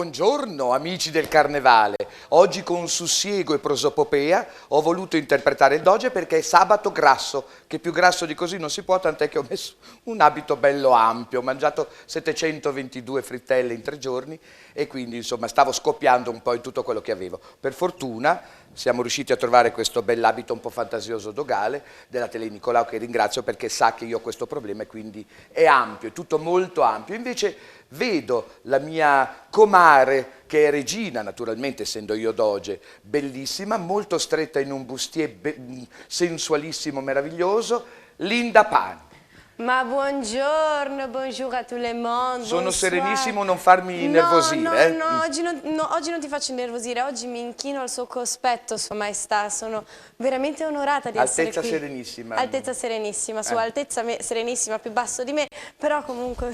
buongiorno amici del Carnevale. Oggi con sussiego e prosopopea ho voluto interpretare il Doge perché è sabato grasso, che più grasso di così non si può, tant'è che ho messo un abito bello ampio, ho mangiato 722 frittelle in 3 giorni e quindi insomma stavo scoppiando un po' in tutto quello che avevo. Per fortuna siamo riusciti a trovare questo bell'abito un po' fantasioso dogale della Tele Nicolao, che ringrazio perché sa che io ho questo problema e quindi è ampio, è tutto molto ampio. Invece vedo la mia comare, che è regina naturalmente essendo io doge, bellissima, molto stretta in un bustier sensualissimo, meraviglioso, Linda Pani. Ma buongiorno, bonjour a tout le monde. Sono bonsoir. serenissimo, non farmi innervosire. No, oggi non ti faccio innervosire, oggi mi inchino al suo cospetto, Sua Maestà, sono veramente onorata di essere qui. Altezza Serenissima. Altezza Serenissima, Sua Altezza Serenissima, più basso di me, però comunque...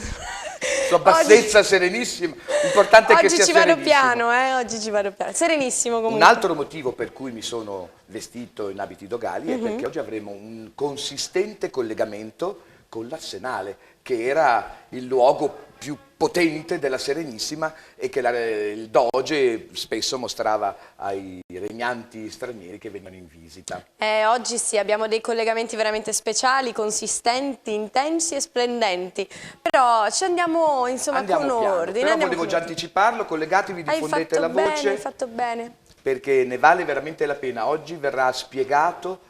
Sua bassezza Serenissima, l'importante è che sia serenissimo. Oggi ci vado piano, oggi ci vado piano, serenissimo comunque. Un altro motivo per cui mi sono vestito in abiti dogali è perché oggi avremo un consistente collegamento con l'Arsenale, che era il luogo più potente della Serenissima e che il Doge spesso mostrava ai regnanti stranieri che venivano in visita. Oggi sì, abbiamo dei collegamenti veramente speciali, consistenti, intensi e splendenti, però ci andiamo insomma con ordine. Però volevo già anticiparlo, collegatevi, diffondete la voce. Hai fatto bene. Perché ne vale veramente la pena. Oggi verrà spiegato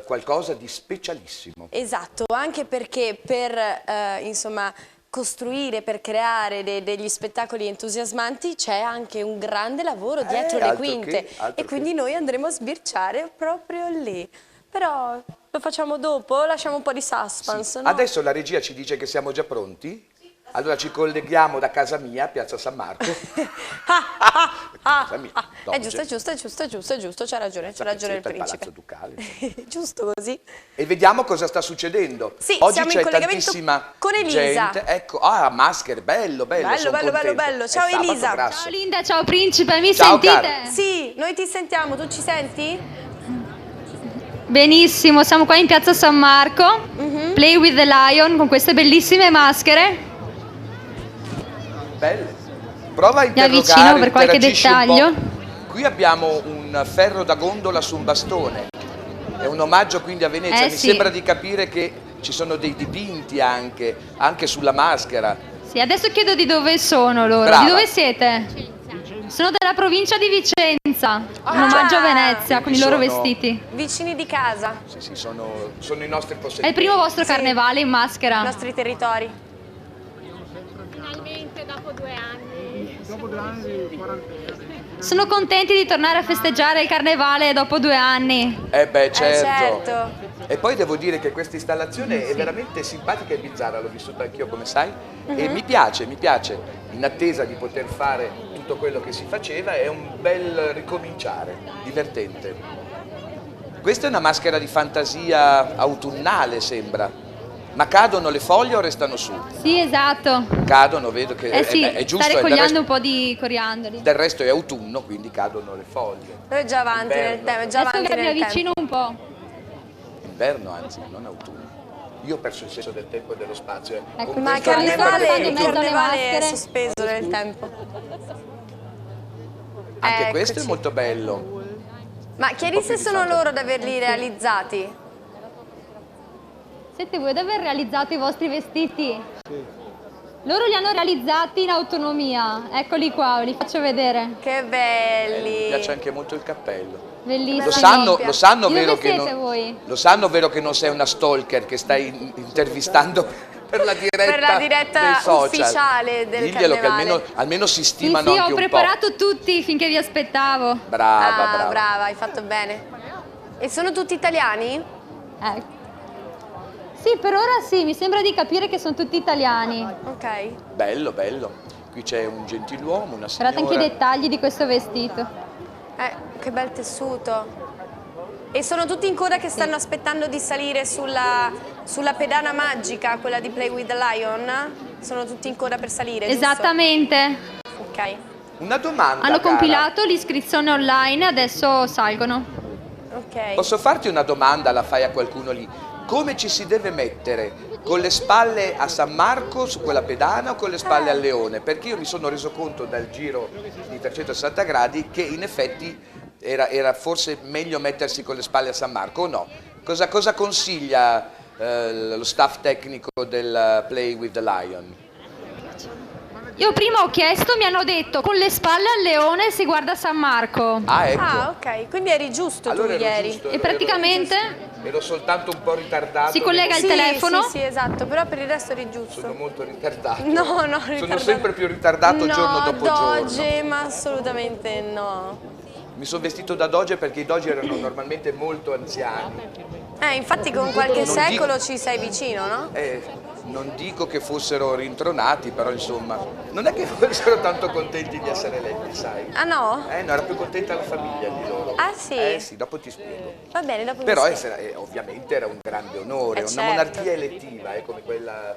qualcosa di specialissimo. Esatto, anche perché per insomma, costruire, per creare degli spettacoli entusiasmanti c'è anche un grande lavoro dietro le quinte e quindi noi andremo a sbirciare proprio lì. Però lo facciamo dopo, lasciamo un po' di suspense. Sì. No? Adesso la regia ci dice che siamo già pronti? Allora ci colleghiamo da casa mia, Piazza San Marco. Casa mia, è giusto, c'ha ragione il principe. Palazzo Ducale. Giusto così. E vediamo cosa sta succedendo. Sì, oggi c'è tantissima con Elisa. Gente. Ecco, maschere, bello. Bello. Ciao Elisa. Ciao Linda, ciao principe, mi ciao, sentite? Cara. Sì, noi ti sentiamo, tu ci senti? Benissimo, siamo qua in Piazza San Marco, Play with the Lion, con queste bellissime maschere. Belle. Prova a interrogare, mi avvicino per qualche dettaglio. Qui abbiamo un ferro da gondola su un bastone. È un omaggio quindi a Venezia. Mi sembra di capire che ci sono dei dipinti anche sulla maschera. Sì, adesso chiedo di dove sono loro. Brava. Di dove siete? Sono della provincia di Vicenza. Un omaggio a Venezia con i loro vestiti. Vicini di casa. Sì, sono i nostri possetti. È il primo vostro carnevale in maschera? I nostri territori. Finalmente dopo 2 anni. Dopo 2 anni di quarantena. Sono contenti di tornare a festeggiare il carnevale dopo 2 anni. Certo. E poi devo dire che questa installazione è veramente simpatica e bizzarra, l'ho vissuta anch'io come sai, e mi piace, in attesa di poter fare tutto quello che si faceva, è un bel ricominciare, divertente. Questa è una maschera di fantasia autunnale sembra. Ma cadono le foglie o restano su? Sì, esatto. Cadono, vedo che è giusto. Sta raccogliendo un po' di coriandoli. Del resto è autunno, quindi cadono le foglie. Noi è già avanti nel tempo, Adesso mi avvicino un po'. Inverno, anzi, non autunno. Io ho perso il senso del tempo e dello spazio. Ecco, ma il carnevale è sospeso nel tempo. Anche questo è molto bello. Ma chiarisse sono loro ad averli realizzati? Siete voi ad aver realizzato i vostri vestiti? Sì. Loro li hanno realizzati in autonomia. Eccoli qua, ve li faccio vedere. Che belli! Mi piace anche molto il cappello. Bellissimo. Lo sanno Di vero dove che siete voi? Lo sanno vero che non sei una stalker che stai intervistando per la diretta dei social. Ufficiale del Diglielo carnevale. che almeno si stimano sì, anche ho un po'. preparato tutti finché vi aspettavo. Brava. Hai fatto bene. E sono tutti italiani? Sì, per ora sì, mi sembra di capire che sono tutti italiani. Ok. Bello. Qui c'è un gentiluomo, una signora. Guardate anche i dettagli di questo vestito. Che bel tessuto. E sono tutti in coda che stanno aspettando di salire sulla pedana magica, quella di Play with the Lion? Sono tutti in coda per salire, giusto? Esattamente. Ok. Una domanda, Hanno cara. compilato l'iscrizione online, adesso salgono. Ok. Posso farti una domanda, la fai a qualcuno lì? Come ci si deve mettere con le spalle a San Marco su quella pedana o con le spalle al Leone? Perché io mi sono reso conto dal giro di 360 gradi che in effetti era forse meglio mettersi con le spalle a San Marco o no? Cosa consiglia lo staff tecnico del Play with the Lion? Io prima ho chiesto, mi hanno detto con le spalle al Leone si guarda San Marco. Ah, ecco. Ah, ok, quindi eri giusto Allora tu ero ieri. giusto, E praticamente ero soltanto un po' ritardato. si collega il Sì, telefono. sì, esatto, però per il resto eri giusto. Sono molto ritardato. No, no, Sono ritardato. sempre più ritardato giorno dopo giorno. Doge, ma assolutamente no. Mi sono vestito da doge perché i doge erano normalmente molto anziani. Infatti con qualche Non secolo dico- ci sei vicino, no? Non dico che fossero rintronati, però insomma, non è che fossero tanto contenti di essere eletti, sai? Ah no? No, era più contenta la famiglia di loro. Ah, sì? Sì, dopo ti spiego. Va bene, dopo Però mi spieghi. ovviamente era un grande onore, una certo. monarchia elettiva, come quella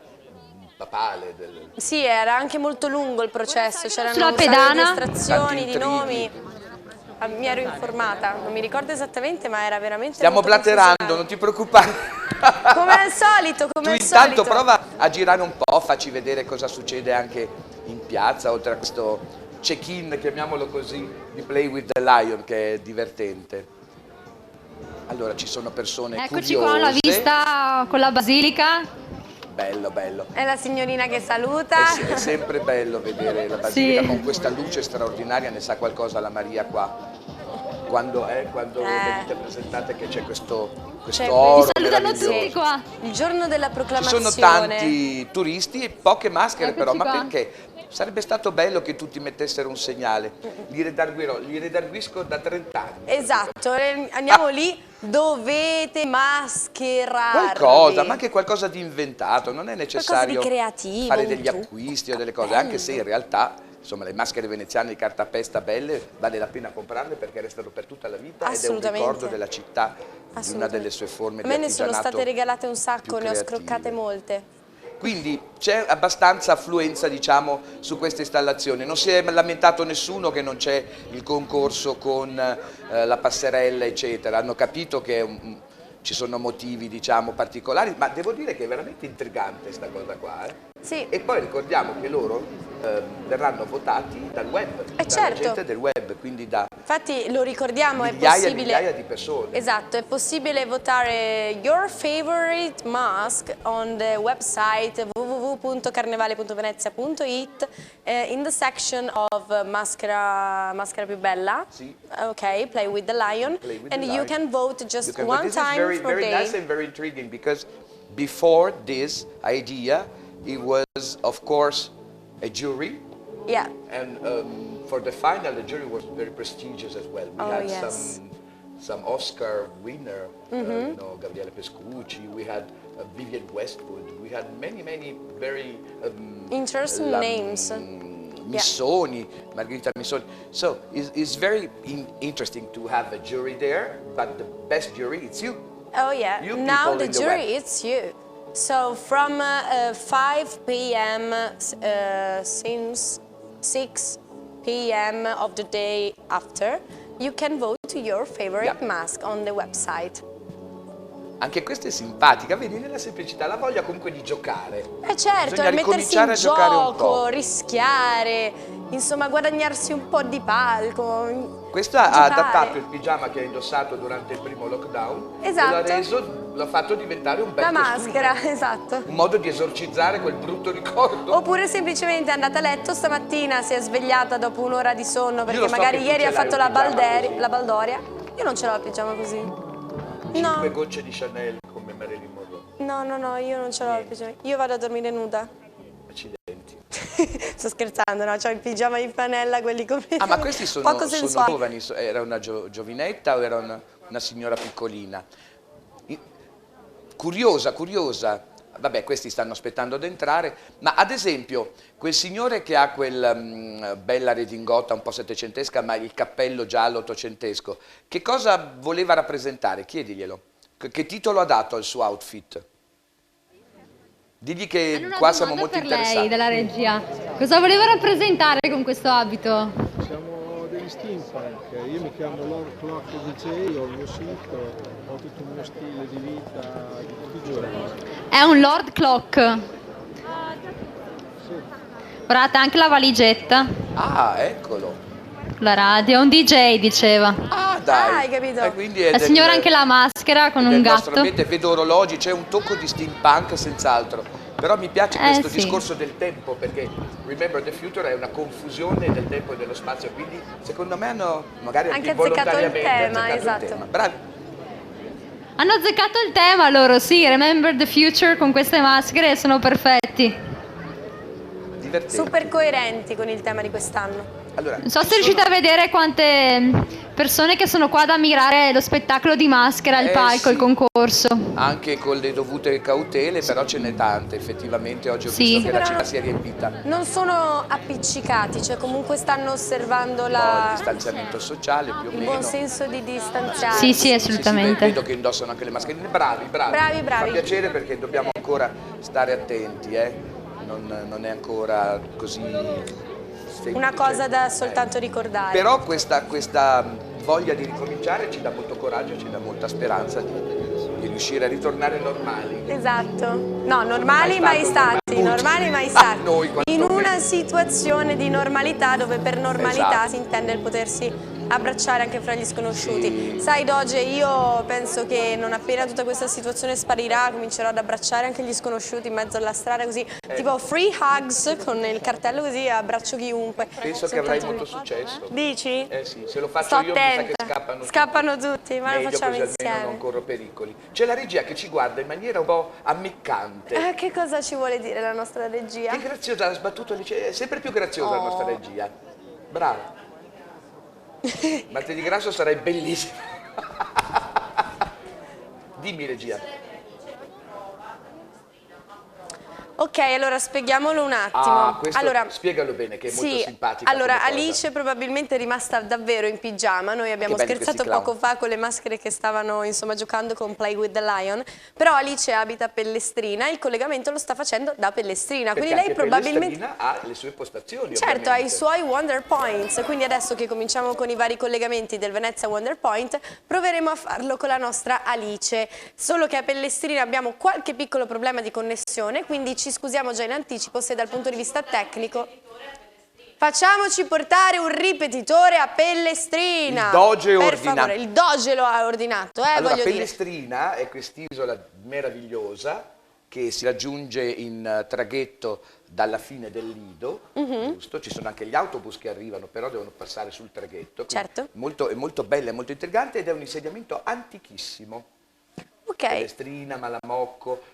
papale del... Sì, era anche molto lungo il processo, c'erano Sulla un sacco pedana? di estrazioni, Tanti di nomi. intrighi. Mi ero informata, non mi ricordo esattamente, ma era veramente Stiamo molto blaterando, confusionale. non ti preoccupare. Come al solito, come Tu al intanto solito. prova a girare un po', facci vedere cosa succede anche in piazza, oltre a questo check-in, chiamiamolo così, di Play with the Lion, che è divertente. Allora, ci sono persone Eccoci curiose. qua alla vista con la basilica. Bello, bello. È la signorina che saluta. È sempre bello vedere la basilica Sì. con questa luce straordinaria, ne sa qualcosa la Maria qua. Quando venite presentate che c'è questo C'è oro Vi salutano meraviglioso. tutti qua. Il giorno della Ci proclamazione. sono tanti turisti e poche maschere. Eccoci però, ma qua. perché? Sarebbe stato bello che tutti mettessero un segnale. Li redarguisco da 30 anni. Esatto, andiamo lì, dovete mascherarvi. Qualcosa, ma anche qualcosa di inventato, non è necessario di creativo, fare un degli trucco. acquisti o delle cose, anche se in realtà insomma le maschere veneziane di cartapesta belle vale la pena comprarle perché restano per tutta la vita ed è un Assolutamente. ricordo della città, di una delle sue forme A di me ne sono artigianato state regalate un sacco, più ne ho creative. scroccate molte. Quindi c'è abbastanza affluenza, diciamo, su questa installazione. Non si è lamentato nessuno che non c'è il concorso con la passerella, eccetera. Hanno capito che ci sono motivi, diciamo, particolari, ma devo dire che è veramente intrigante questa cosa qua. Sì. E poi ricordiamo che loro verranno votati dal web, dalla certo. gente del web, quindi da Infatti lo ricordiamo, è migliaia e possibile. migliaia di persone. Esatto, è possibile votare your favorite mask on the website www.carnevale.venezia.it in the section of maschera più bella. Sì. Ok, Play with the Lion. Play with and the you Lion. can vote just You can- one but this time is very, per very day. nice and very intriguing because before this idea, it was of course a jury, Yeah. and for the final, the jury was very prestigious as well. We Oh, had yes. some Oscar winner, Gabriele Pescucci. We had Vivienne Westwood. We had many very Interesting names. Missoni, Margherita Missoni. So it's very interesting to have a jury there, but the best jury, it's you. Oh yeah, You now people the in the jury, web. it's you. So from 5 p.m. Since 6 p.m. of the day after, you can vote to your favorite Yeah. mask on the website. Anche questa è simpatica, vedi, nella semplicità, la voglia comunque di giocare. Certo, Bisogna è mettersi ricominciare in a giocare un po'. gioco, rischiare, insomma guadagnarsi un po' di palco. Questa ha giocare. adattato il pigiama che ha indossato durante il primo lockdown Esatto. e l'ha fatto diventare un bel La costume. maschera, esatto. Un modo di esorcizzare quel brutto ricordo. Oppure semplicemente è andata a letto stamattina, si è svegliata dopo un'ora di sonno perché lo so magari che tu ieri ce ha l'hai fatto un pigiama così. la baldoria. Io non ce l'ho il pigiama così. 5 gocce di Chanel come Marilyn Monroe. No, io non ce l'ho il pigiama. Io vado a dormire nuda. Accidenti. Sto scherzando, no? C'ho il pigiama in flanella, quelli come... Ah, ma questi sono poco sensuali. giovani, era una giovinetta o era una signora piccolina? Curiosa. Vabbè, questi stanno aspettando ad entrare, ma ad esempio quel signore che ha quel bella redingotta un po' settecentesca, ma il cappello giallo ottocentesco, che cosa voleva rappresentare? Chiediglielo. Che titolo ha dato al suo outfit? Digli che Hanno una qua siamo domanda molto per lei interessati. della regia. Cosa voleva rappresentare con questo abito? Siamo dei di steampunk. Io mi chiamo Lord Clock DJ, ho il mio sito, ho tutto il mio stile di vita di tutti i giorni. È un Lord Clock. Sì. Guardate anche la valigetta, Ah, eccolo. la radio, un DJ diceva. Ah, dai. Ah, hai capito. Quindi è La del- signora anche la maschera con del un nostro gatto. ambiente, vedo orologi, c'è un tocco di steampunk senz'altro. Però mi piace questo sì. discorso del tempo, perché Remember the Future è una confusione del tempo e dello spazio, quindi secondo me hanno magari Anche anche azzeccato il involontariamente tema, azzeccato il esatto. tema. Bravi. Hanno azzeccato il tema loro, sì, Remember the Future con queste maschere sono perfetti. Divertenti. Super coerenti con il tema di quest'anno. Allora, Non so ci se riuscite sono- a vedere quante persone che sono qua ad ammirare lo spettacolo di maschera, il palco, sì. il concorso. Anche con le dovute cautele, però ce n'è tante, effettivamente oggi ho Sì. visto che la Però città si è riempita. non sono appiccicati, cioè comunque stanno osservando Il distanziamento sociale più o il meno. buon senso di distanziarsi. Sì, assolutamente. Vedo che indossano anche le mascherine. Bravi. Bravi. Fa piacere perché dobbiamo ancora stare attenti, non è ancora così semplice. Una cosa da soltanto ricordare. Però questa voglia di ricominciare ci dà molto coraggio, ci dà molta speranza di riuscire a ritornare normali. Esatto. No, normali mai stato stati, normale. normali mai stati. Noi, In quantomeno. una situazione di normalità dove per normalità Esatto. si intende il potersi abbracciare anche fra gli sconosciuti. Sì. Sai Doge, io penso che non appena tutta questa situazione sparirà comincerò ad abbracciare anche gli sconosciuti in mezzo alla strada così, tipo free hugs con il cartello così abbraccio chiunque. Penso che avrai molto successo. Dici? Eh sì, se lo faccio Sto io mi sa che attenta. scappano tutti, ma lo Meglio, facciamo così almeno insieme. non corro pericoli. C'è la regia che ci guarda in maniera un po' ammiccante. Che cosa ci vuole dire la nostra regia? Che graziosa, ha sbattuto è sempre più graziosa la nostra regia. Brava. Martedì Grasso sarai bellissima. Dimmi regia. Ok, allora spieghiamolo un attimo. Questo allora, spiegalo bene, che è molto sì, simpatica. allora come cosa. Alice probabilmente è rimasta davvero in pigiama. Noi abbiamo Che belli scherzato questi clown. poco fa con le maschere che stavano insomma giocando con Play with the Lion. Però Alice abita a Pellestrina e il collegamento lo sta facendo da Pellestrina. Perché quindi lei anche probabilmente. Pellestrina ha le sue postazioni. Certo, ha i ovviamente. suoi Wonder Points, quindi adesso che cominciamo con i vari collegamenti del Venezia Wonder Point, proveremo a farlo con la nostra Alice. Solo che a Pellestrina abbiamo qualche piccolo problema di connessione, quindi ci scusiamo già in anticipo se dal punto di vista tecnico. Facciamoci portare un ripetitore a Pellestrina. Il Doge per ordina. favore, il Doge lo ha ordinato, Allora, voglio dire. Pellestrina è quest'isola meravigliosa che si raggiunge in traghetto dalla fine del Lido, giusto? Ci sono anche gli autobus che arrivano, però devono passare sul traghetto. Certo. È molto bella, è molto intrigante ed è un insediamento antichissimo. Ok. Pellestrina, Malamocco.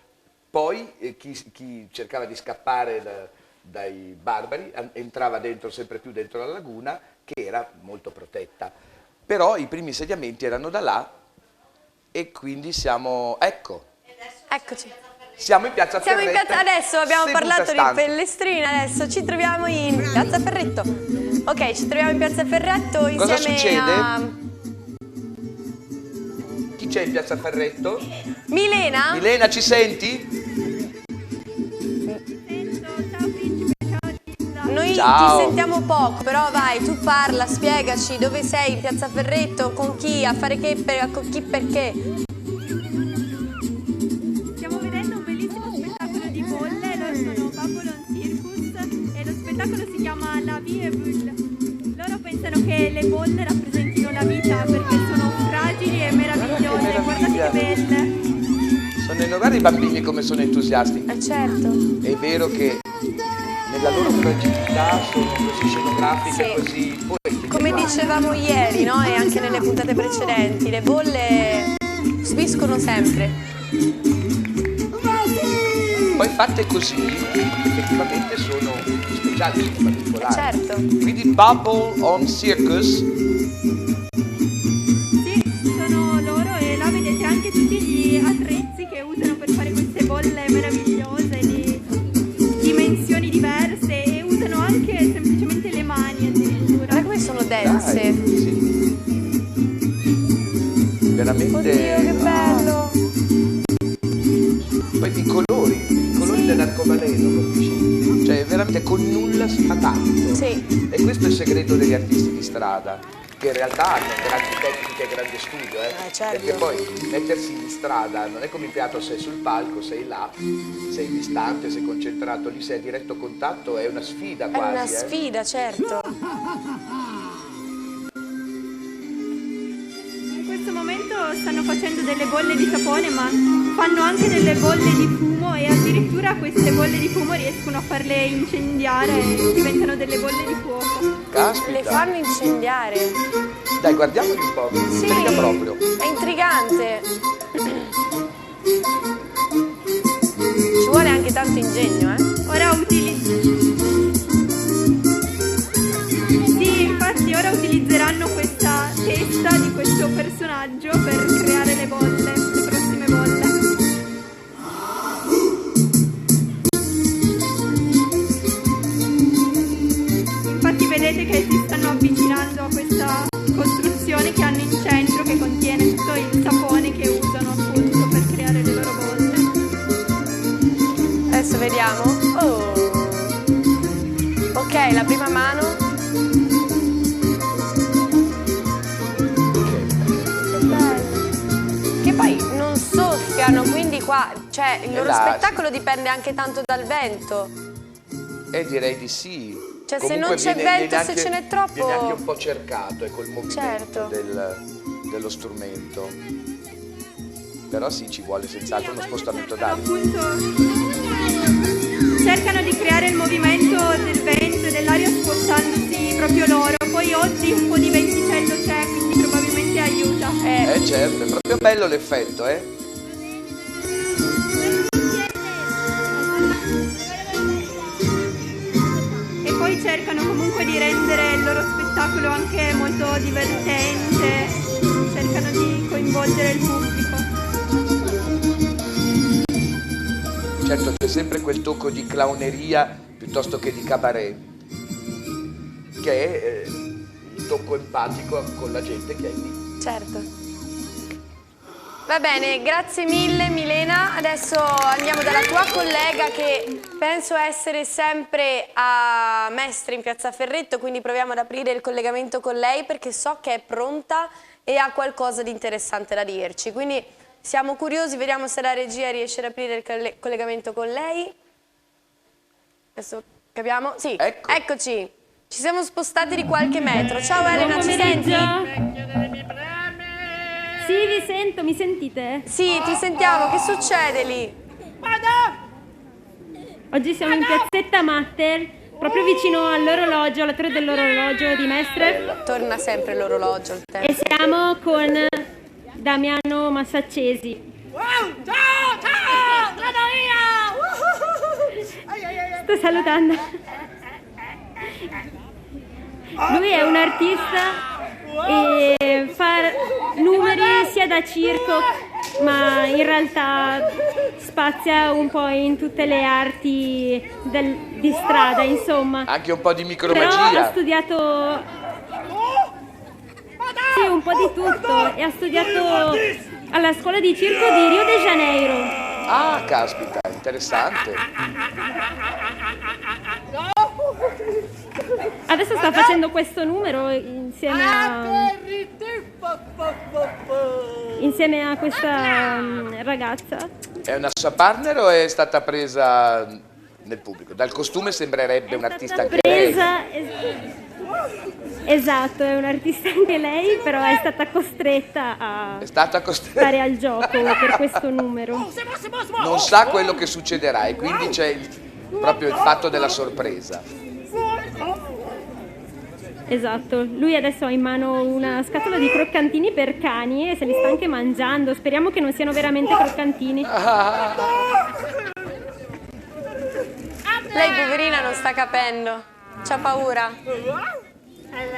Poi chi cercava di scappare dai barbari entrava sempre più dentro la laguna, che era molto protetta. Però i primi insediamenti erano da là e quindi siamo, Eccoci. siamo in piazza Siamo in Ferretta. piazza, adesso abbiamo seduta parlato di stante. Pellestrina, adesso ci troviamo in piazza Ferretto. Ok, ci troviamo in piazza Ferretto insieme Cosa succede? a Chi c'è in piazza Ferretto? Milena. Milena, ci senti? Noi Ciao. ti sentiamo poco, però vai, tu parla, spiegaci dove sei in piazza Ferretto, con chi, a fare che, con chi, perché. Stiamo vedendo un bellissimo spettacolo di bolle, loro sono Babylon Circus e lo spettacolo si chiama La Vie et Bulle. Loro pensano che le bolle rappresentino la vita perché sono fragili e meravigliose, guardate che belle. Sono guarda i bambini come sono entusiasti. Certo. È vero che nella loro fragilità sono così scenografiche, Sì. così poetiche. Come dicevamo ieri, no? E anche nelle puntate precedenti, le bolle subiscono sempre. Poi fatte così, effettivamente sono speciali, sono particolari. Certo. Quindi Bubble on Circus, Sì, sono loro e là vedete anche tutti gli attrezzi che usano per fare queste bolle meravigliose di dimensioni diverse e usano anche semplicemente le mani addirittura. Guarda come sono dense. sì. Veramente. Oddio, che bello. Poi i colori dell'arcobaleno, capisci? Cioè veramente con nulla si fa tanto. Sì. E questo è il segreto degli artisti di strada, che in realtà hanno grandi tecniche e grande studio, certo. Perché poi mettersi in strada non è come in teatro, sei sul palco, sei là, sei distante, sei concentrato, lì sei a diretto contatto, è una sfida quasi. È una sfida, certo. In questo momento stanno facendo delle bolle di sapone, ma fanno anche delle bolle di fumo e addirittura queste bolle di fumo riescono a farle incendiare e diventano delle bolle di fuoco. Caspita. Le fanno incendiare. Dai, guardiamoli un po', mi intriga proprio. È intrigante. Ci vuole anche tanto ingegno, Ora Sì, infatti ora utilizzeranno questa testa di questo personaggio per creare le bolle, le prossime bolle. Infatti vedete che si stanno avvicinando a questa costruzione che hanno in centro, che contiene tutto il sapone che usano appunto per creare le loro bolle. Adesso vediamo. Oh. Ok, la prima mano. Che poi non soffiano, quindi qua, cioè il loro spettacolo dipende anche tanto dal vento. Direi di sì. Cioè Comunque se non c'è vento, anche, se ce n'è troppo... Viene anche un po' cercato, col movimento Certo. dello strumento. Però sì, ci vuole senz'altro uno spostamento d'aria. Appunto cercano di creare il movimento del vento e dell'aria spostandosi proprio loro. Poi oggi un po' di venticello c'è, quindi probabilmente aiuta. Certo, è proprio bello l'effetto, E poi cercano comunque di rendere il loro spettacolo anche molto divertente, cercano di coinvolgere il pubblico. Certo, c'è sempre quel tocco di clowneria piuttosto che di cabaret, che è il tocco empatico con la gente che è lì. Certo. Va bene, grazie mille Milena. Adesso andiamo dalla tua collega che penso essere sempre a Mestre in Piazza Ferretto, quindi proviamo ad aprire il collegamento con lei perché so che è pronta e ha qualcosa di interessante da dirci. Quindi siamo curiosi, vediamo se la regia riesce ad aprire il collegamento con lei. Adesso capiamo? Sì, Ecco. Eccoci. Ci siamo spostati di qualche metro. Ciao Elena, ci senti? Sì, vi sento, mi sentite? Sì, ti sentiamo. Che succede lì? Oggi siamo in piazzetta Matter, proprio vicino all'orologio, alla torre dell'orologio di Mestre. Torna sempre l'orologio. Il tempo. E siamo con Damiano Massaccesi. Ciao, sono io! Sto salutando. Lui è un artista e fa numeri sia da circo, ma in realtà spazia un po' in tutte le arti di strada, insomma. Anche un po' di Però micromagia. ha studiato sì, un po' di tutto e ha studiato alla scuola di circo di Rio de Janeiro. Ah, caspita, interessante. Adesso sta facendo questo numero insieme a questa ragazza. È una sua partner o è stata presa nel pubblico? Dal costume sembrerebbe un artista anche lei. Esatto, è un artista anche lei, però è stata costretta a È stata costretta. stare al gioco per questo numero. Non sa quello che succederà e quindi c'è proprio il fatto della sorpresa. Esatto, lui adesso ha in mano una scatola di croccantini per cani e se li sta anche mangiando. Speriamo che non siano veramente croccantini. Lei poverina non sta capendo. C'ha paura.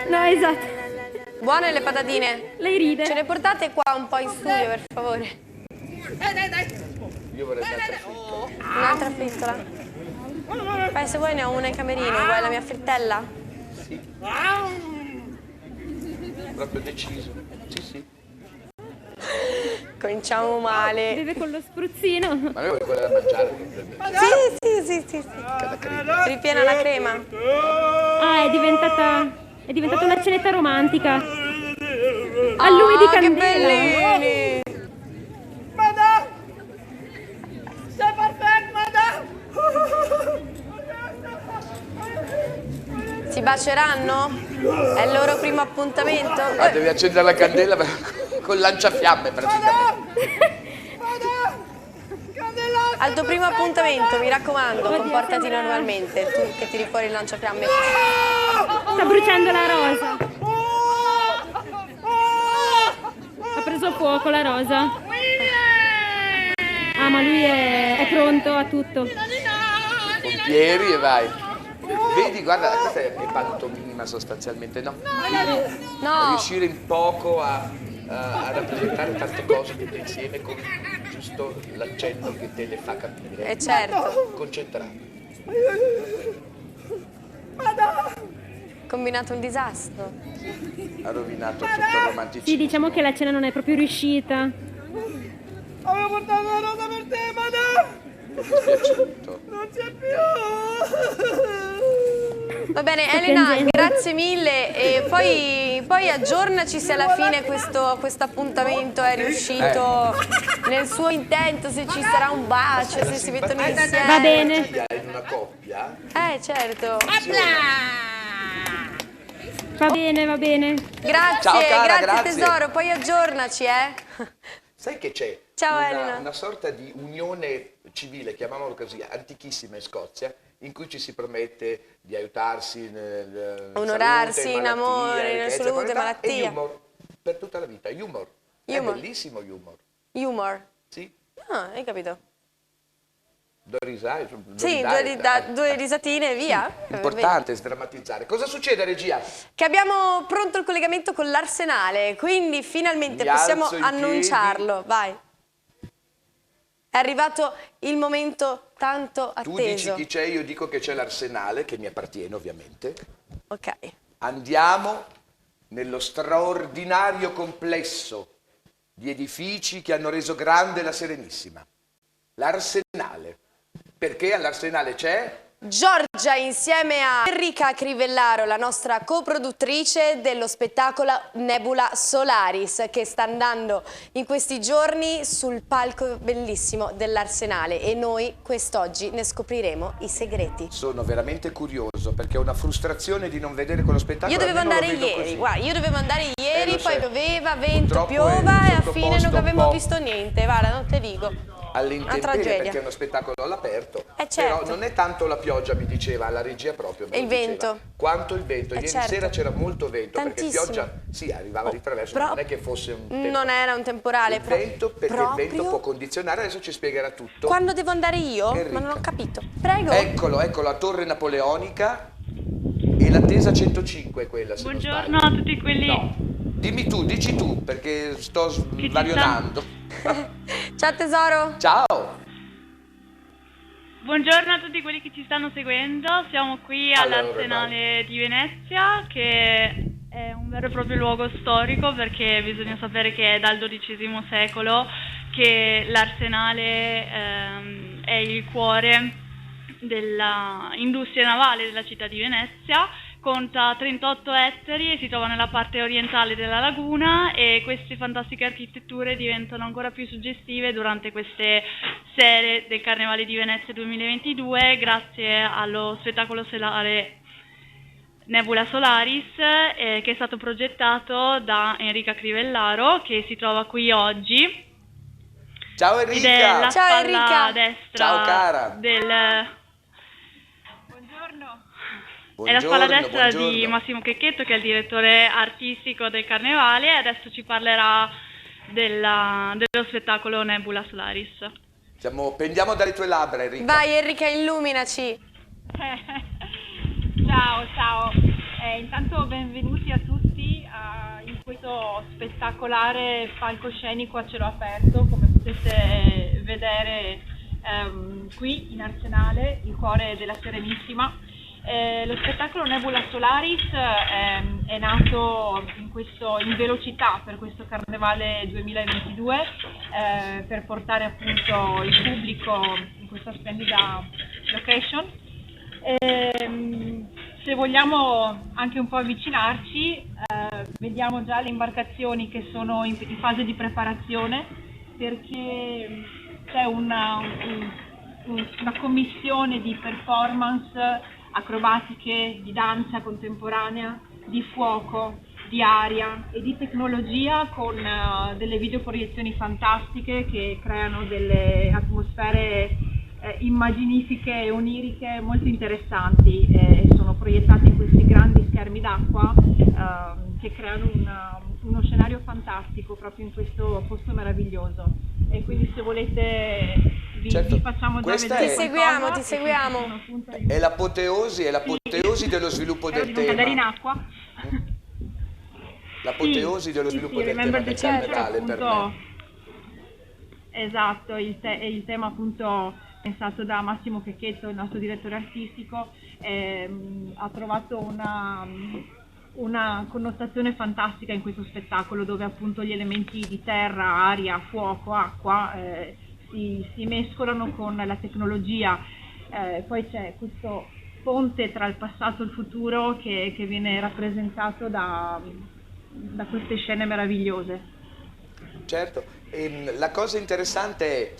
No, esatto. Buone le patatine? Lei ride. Ce le portate qua un po' in studio, per favore? Io vorrei un'altra frittola. Un'altra frittola? Beh, se vuoi ne ho una in camerino. Vuoi la mia frittella? Sì. Proprio deciso. Sì, sì. Cominciamo male. Beve con lo spruzzino. Ma noi vogliamo quella da mangiare? Sì. Ripiena la crema. Ah, è diventata una cenetta romantica. A lui di Che candela. bellini. Si baceranno? È il loro primo appuntamento? Ah, devi accendere la candela con lanciafiamme praticamente. Al tuo primo appuntamento, mi raccomando, comportati normalmente. Tu che tiri fuori il lanciafiamme. Sta bruciando la rosa. Ha preso fuoco la rosa. Ah, ma lui è pronto a tutto. Pompieri e vai. Vedi, guarda, questa è pantomima sostanzialmente, no? No. Riuscire in poco a rappresentare tante cose tutte insieme con giusto l'accenno che te le fa capire. Certo. Concentrato. Combinato un disastro. Ha rovinato tutto il romanticismo. Sì, diciamo che la cena non è proprio riuscita. Avevo portato la rosa per te, madame! Mi è dispiaciuto. Non c'è più! Va bene, Sto Elena, piangendo. grazie mille e poi aggiornaci se alla fine questo appuntamento è riuscito nel suo intento, se ci sarà un bacio, se si mettono insieme. Va bene. In una coppia? Certo. Va bene, va bene. Grazie, Ciao, cara, grazie grazie. tesoro, poi aggiornaci, Sai che c'è Ciao, Elena. una sorta di unione civile, chiamiamolo così, antichissima in Scozia, in cui ci si promette di aiutarsi nel Onorarsi salute, in amore, malattia, in ricchezza, salute, e malattia. humor per tutta la vita. Humor. È Humor. bellissimo humor. Humor. Sì, Ah, hai capito? due risate. Sì, due risatine e via. Importante sdrammatizzare. Cosa succede, regia? Che abbiamo pronto il collegamento con l'Arsenale, quindi finalmente Mi possiamo alzo in annunciarlo. Vai. È arrivato il momento tanto Tu dici atteso. chi c'è, io dico che c'è l'Arsenale, che mi appartiene ovviamente. Ok. Andiamo nello straordinario complesso di edifici che hanno reso grande la Serenissima. L'Arsenale. Perché all'Arsenale c'è? Giorgia insieme a Enrica Crivellaro, la nostra coproduttrice dello spettacolo Nebula Solaris, che sta andando in questi giorni sul palco bellissimo dell'Arsenale e noi quest'oggi ne scopriremo i segreti. Sono veramente curioso perché ho una frustrazione di non vedere quello spettacolo. Io dovevo almeno lo andare vedo ieri, così. guarda, io dovevo andare ieri, Lo poi so. pioveva, vento, Purtroppo piova è e alla fine sottoposto non abbiamo un po' visto niente, guarda, non te dico. Una All'intemperie tragedia. perché è uno spettacolo all'aperto. Certo. Però non è tanto la pioggia, mi diceva, la regia proprio. me E lo il diceva. vento. Quanto il vento. Ieri certo. sera c'era molto vento Tantissimo. perché pioggia, sì, arrivava di traverso, però non è che fosse un tempo. non era un temporale. Il vento, perché proprio? il vento può condizionare, adesso ci spiegherà tutto. Quando devo andare io? Enrica. Ma non ho capito. Prego. Ecco la torre napoleonica e la tesa 105 è quella, se Buongiorno non a sbaglio. tutti quelli No, dimmi tu, dici tu, perché sto ci varionando. Ciao tesoro. Ciao! Buongiorno a tutti quelli che ci stanno seguendo, siamo qui Allora, all'Arsenale di Venezia, che è un vero e proprio luogo storico, perché bisogna sapere che è dal XII secolo che l'Arsenale è il cuore dell'industria navale della città di Venezia. Conta 38 ettari e si trova nella parte orientale della laguna, e queste fantastiche architetture diventano ancora più suggestive durante queste sere del Carnevale di Venezia 2022 grazie allo spettacolo solare Nebula Solaris, che è stato progettato da Enrica Crivellaro, che si trova qui oggi. Ciao Ed è Enrica! la Ciao, spalla Enrica. destra Ciao, cara. È la spalla Buongiorno, destra di buongiorno. Massimo Checchetto, che è il direttore artistico del Carnevale, e adesso ci parlerà dello spettacolo Nebula Solaris. Pendiamo dalle tue labbra, Enrica. Vai Enrica, illuminaci. Ciao, intanto benvenuti a tutti in questo spettacolare palcoscenico a cielo aperto, come potete vedere qui in Arsenale, il cuore della Serenissima. Lo spettacolo Nebula Solaris è nato in velocità per questo Carnevale 2022 per portare appunto il pubblico in questa splendida location. Se vogliamo anche un po' avvicinarci, vediamo già le imbarcazioni che sono in fase di preparazione, perché c'è una commissione di performance acrobatiche, di danza contemporanea, di fuoco, di aria e di tecnologia con delle videoproiezioni fantastiche che creano delle atmosfere immaginifiche e oniriche molto interessanti e sono proiettate in questi grandi schermi d'acqua che creano uno scenario fantastico proprio in questo posto meraviglioso. E quindi se volete vi facciamo già vedere. Ti seguiamo. È l'apoteosi dello sviluppo del tema. Cadere in acqua. L'apoteosi dello sviluppo del tema del Carnevale per me. Esatto, il tema appunto pensato da Massimo Checchetto, il nostro direttore artistico, ha trovato una connotazione fantastica in questo spettacolo, dove appunto gli elementi di terra, aria, fuoco, acqua si mescolano con la tecnologia. Poi c'è questo ponte tra il passato e il futuro che viene rappresentato da queste scene meravigliose. Certo, la cosa interessante è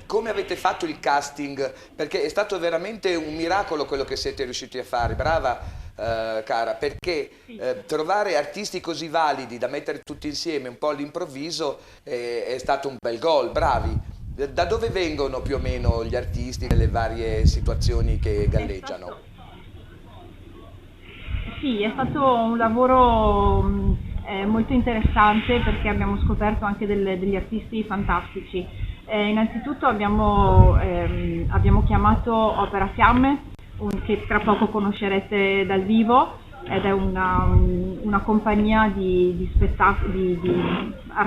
come avete fatto il casting, perché è stato veramente un miracolo quello che siete riusciti a fare. Brava cara, perché trovare artisti così validi da mettere tutti insieme un po' all'improvviso è stato un bel gol, bravi. Da dove vengono più o meno gli artisti nelle varie situazioni che galleggiano? Sì, è stato un lavoro molto interessante, perché abbiamo scoperto anche degli artisti fantastici. Innanzitutto abbiamo chiamato Opera Fiamme, che tra poco conoscerete dal vivo, ed è una compagnia di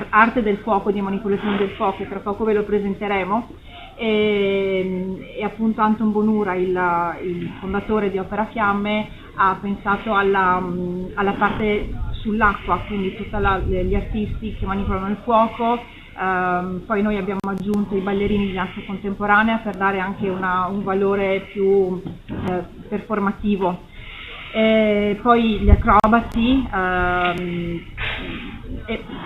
arte del fuoco, di manipolazione del fuoco, tra poco ve lo presenteremo. E appunto Anton Bonura, il fondatore di Opera Fiamme, ha pensato alla parte sull'acqua, quindi tutti gli artisti che manipolano il fuoco. Poi noi abbiamo aggiunto i ballerini di danza contemporanea per dare anche un valore più performativo. Poi gli acrobati,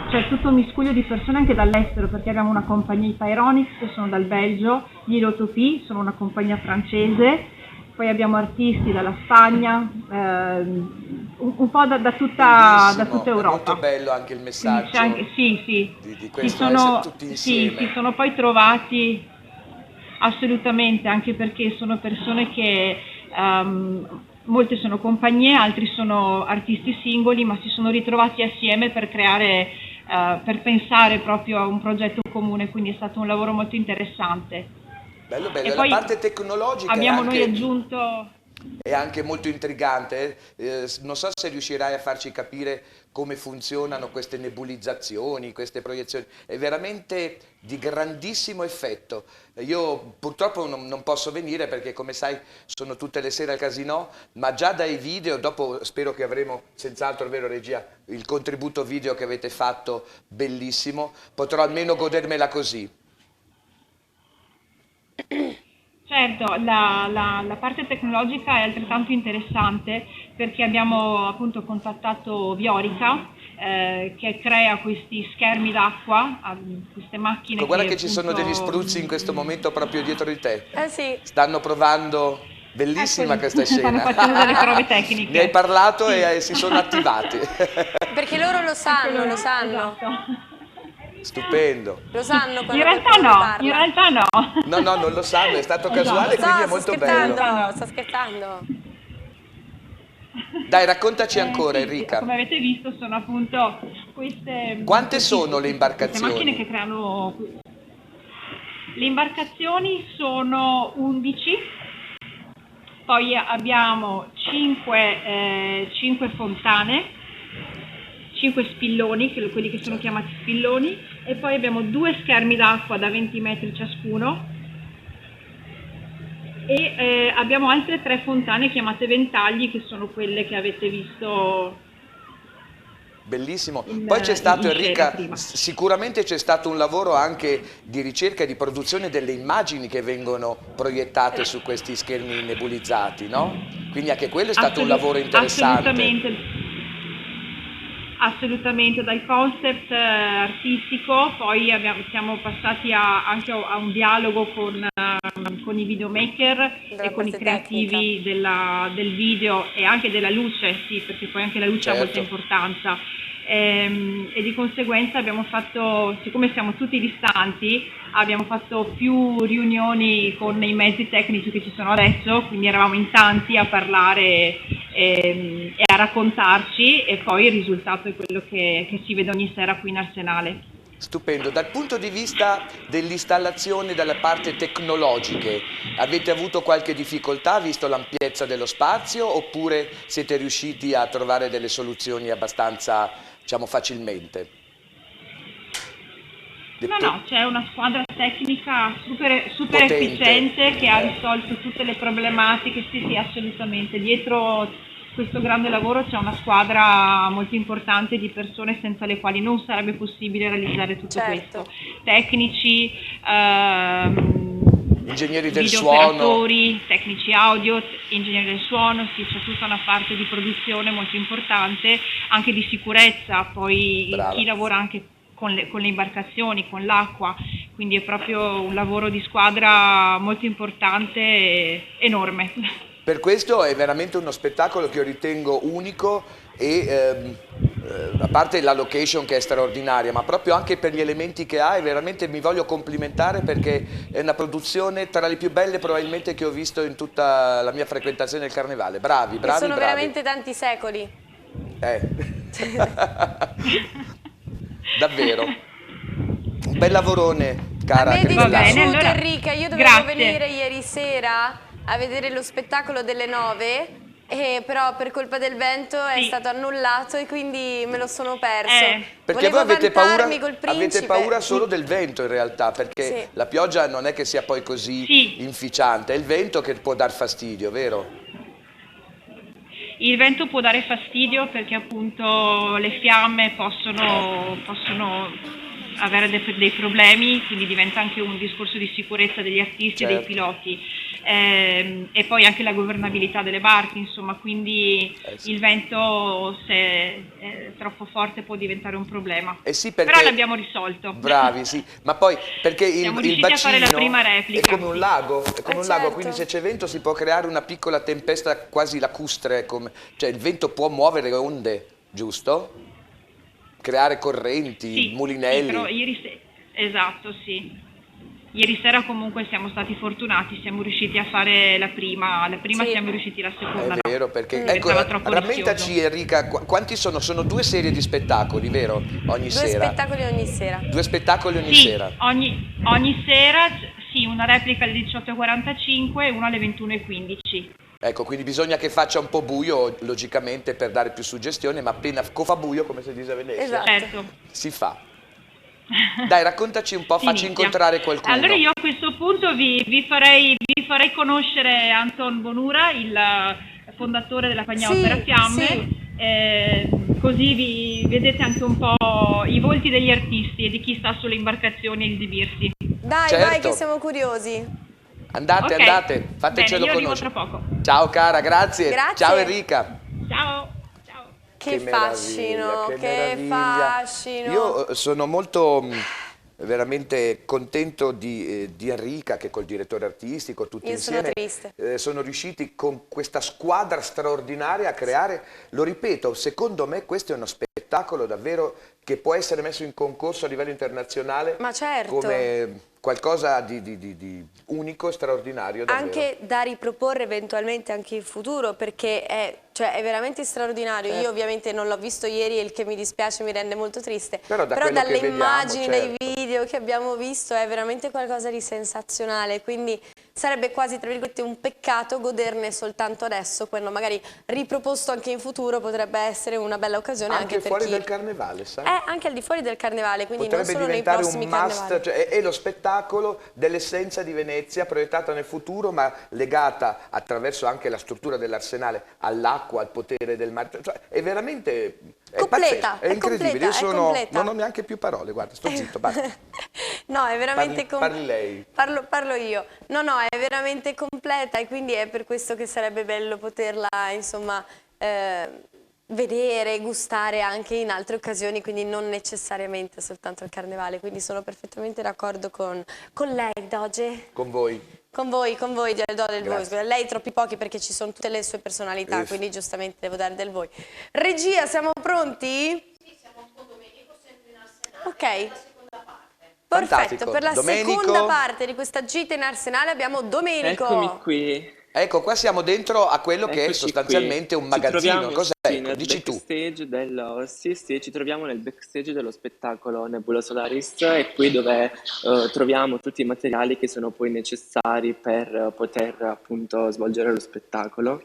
c'è tutto un miscuglio di persone anche dall'estero, perché abbiamo una compagnia, i Pyronics, che sono dal Belgio, gli Ilotopie sono una compagnia francese, poi abbiamo artisti dalla Spagna, un po' da tutta Europa. È molto bello anche il messaggio di questo essere tutti insieme. Si sono poi trovati, assolutamente, anche perché sono persone che molte sono compagnie, altri sono artisti singoli, ma si sono ritrovati assieme per creare, per pensare proprio a un progetto comune, quindi è stato un lavoro molto interessante. Bello, E la poi parte tecnologica abbiamo noi aggiunto... È anche molto intrigante. Non so se riuscirai a farci capire come funzionano queste nebulizzazioni, queste proiezioni. È veramente di grandissimo effetto. Io purtroppo non posso venire perché, come sai, sono tutte le sere al Casino, ma già dai video, dopo spero che avremo senz'altro, vero regia, il contributo video che avete fatto, bellissimo, potrò almeno godermela così. Certo, la parte tecnologica è altrettanto interessante, perché abbiamo appunto contattato Viorica, che crea questi schermi d'acqua, queste macchine. Guarda che ci sono degli spruzzi in questo momento proprio dietro di te. Sì. Stanno provando, bellissima questa scena. Stanno facendo delle prove tecniche. Ne hai parlato e si sono attivati. Perché loro lo sanno. Esatto. Stupendo. Lo sanno In realtà no. No, non lo sanno, è stato casuale, quindi è molto bello. Sto scherzando. Dai, raccontaci ancora, Enrica. Come avete visto sono appunto queste... Quante sono le imbarcazioni? Queste macchine che creano... Le imbarcazioni sono 11, poi abbiamo 5 fontane, 5 spilloni, quelli che sono chiamati spilloni, e poi abbiamo 2 schermi d'acqua da 20 metri ciascuno, E abbiamo altre 3 fontane chiamate ventagli, che sono quelle che avete visto. Bellissimo. Poi c'è stato, Enrica, prima. sicuramente c'è stato un lavoro anche di ricerca e di produzione delle immagini che vengono proiettate su questi schermi nebulizzati, no? Quindi anche quello è stato un lavoro interessante. Assolutamente, dal concept artistico, poi siamo passati anche a un dialogo con i videomaker e con i creativi del video e anche della luce, sì, perché poi anche la luce ha molta importanza. E di conseguenza abbiamo fatto, siccome siamo tutti distanti, abbiamo fatto più riunioni con i mezzi tecnici che ci sono adesso, quindi eravamo in tanti a parlare e a raccontarci, e poi il risultato è quello che si vede ogni sera qui in Arsenale. Stupendo. Dal punto di vista dell'installazione dalle parti tecnologiche, avete avuto qualche difficoltà visto l'ampiezza dello spazio, oppure siete riusciti a trovare delle soluzioni abbastanza, diciamo, facilmente? No, c'è una squadra tecnica super efficiente che ha risolto tutte le problematiche, sì, assolutamente. Dietro questo grande lavoro c'è una squadra molto importante di persone senza le quali non sarebbe possibile realizzare tutto questo. Tecnici, ingegneri del videooperatori, tecnici audio, ingegneri del suono, sì, c'è tutta una parte di produzione molto importante, anche di sicurezza, poi chi lavora anche con le imbarcazioni, con l'acqua, quindi è proprio un lavoro di squadra molto importante e enorme. Per questo è veramente uno spettacolo che io ritengo unico e a parte la location che è straordinaria, ma proprio anche per gli elementi che ha, e veramente mi voglio complimentare perché è una produzione tra le più belle probabilmente che ho visto in tutta la mia frequentazione del Carnevale. Bravi, bravi, sono bravi. veramente tanti secoli. Davvero. Un bel lavorone, cara. A me è dispiaciuto, allora, Enrica, io dovevo venire ieri sera a vedere lo spettacolo delle 9, però per colpa del vento è stato annullato e quindi me lo sono perso. Perché volevo voi avete paura principe. solo del vento in realtà, perché la pioggia non è che sia poi così inficiante, è il vento che può dar fastidio, vero? Il vento può dare fastidio perché appunto le fiamme possono avere dei problemi, quindi diventa anche un discorso di sicurezza degli artisti e dei piloti, e poi anche la governabilità delle barche, insomma, quindi il vento, se è troppo forte, può diventare un problema. Però l'abbiamo risolto. Bravi, sì, ma poi perché siamo il riusciti a fare la bacino prima replica. è come un lago, quindi se c'è vento si può creare una piccola tempesta quasi lacustre, cioè il vento può muovere onde, giusto? Creare correnti, mulinelli. Però esatto, sì. Ieri sera comunque siamo stati fortunati, siamo riusciti a fare la prima siamo riusciti, la seconda è vero, perché ecco, rammentaci Enrica, quanti sono? Sono 2 serie di spettacoli, vero? Ogni sera. 2 spettacoli ogni sera. 2 spettacoli ogni sera. Ogni sera, sì, una replica alle 18:45 e una alle 21:15. Ecco, quindi bisogna che faccia un po' buio, logicamente, per dare più suggestione, ma appena fa buio, come si dice a Venezia, certo, si fa. Dai, raccontaci un po', facci incontrare qualcuno. Allora io a questo punto vi farei conoscere Anton Bonura, il fondatore della Pagna Opera Fiamme, così vi vedete anche un po' i volti degli artisti e di chi sta sulle imbarcazioni a esibirsi. Dai, vai che siamo curiosi. Andate, fatecelo io conoscere. tra poco. Ciao cara, grazie. Ciao Enrica. Ciao. Che fascino, che fascino. Io sono molto veramente contento di Enrica, che col direttore artistico, tutti insieme, sono riusciti con questa squadra straordinaria a creare, lo ripeto, secondo me questo è uno spettacolo davvero che può essere messo in concorso a livello internazionale. Ma certo. Come qualcosa di unico e straordinario davvero. Anche da riproporre eventualmente anche in futuro, perché è veramente straordinario. Io ovviamente non l'ho visto ieri e il che mi dispiace, mi rende molto triste, però dalle immagini, dai video che abbiamo visto è veramente qualcosa di sensazionale, quindi sarebbe quasi, tra virgolette, un peccato goderne soltanto adesso, quando magari riproposto anche in futuro potrebbe essere una bella occasione anche per fuori chi... del carnevale, sai? Anche al di fuori del carnevale, quindi Potrebbe non solo nei diventare prossimi un carnevali. must, cioè è lo spettacolo dell'essenza di Venezia proiettata nel futuro, ma legata attraverso anche la struttura dell'arsenale all'acqua, al potere del mare. Cioè, è veramente Completa, pazzesco, è incredibile. completa, Io è completa. non ho neanche più parole, guarda, sto zitto, basta. No, è veramente Parli lei. Parlo io. No, è veramente completa e quindi è per questo che sarebbe bello poterla, insomma, vedere, gustare anche in altre occasioni, quindi non necessariamente soltanto al carnevale. Quindi sono perfettamente d'accordo con lei, Doge. Con voi. Con voi, do del voi. Grazie. Lei troppi pochi perché ci sono tutte le sue personalità, quindi giustamente devo dare del voi. Regia, siamo pronti? Sì, siamo con Domenico, sempre in arsenale. Ok. Perfetto, Fantastico. per la Domenico. seconda parte di questa gita in arsenale abbiamo Domenico. Eccomi qui. Ecco, qua siamo dentro a quello che è Eccoci sostanzialmente qui. un magazzino. Cos'è? Sì, nel Dici tu. backstage sì, ci troviamo nel backstage dello spettacolo Nebula Solaris, è qui dove troviamo tutti i materiali che sono poi necessari per poter appunto svolgere lo spettacolo.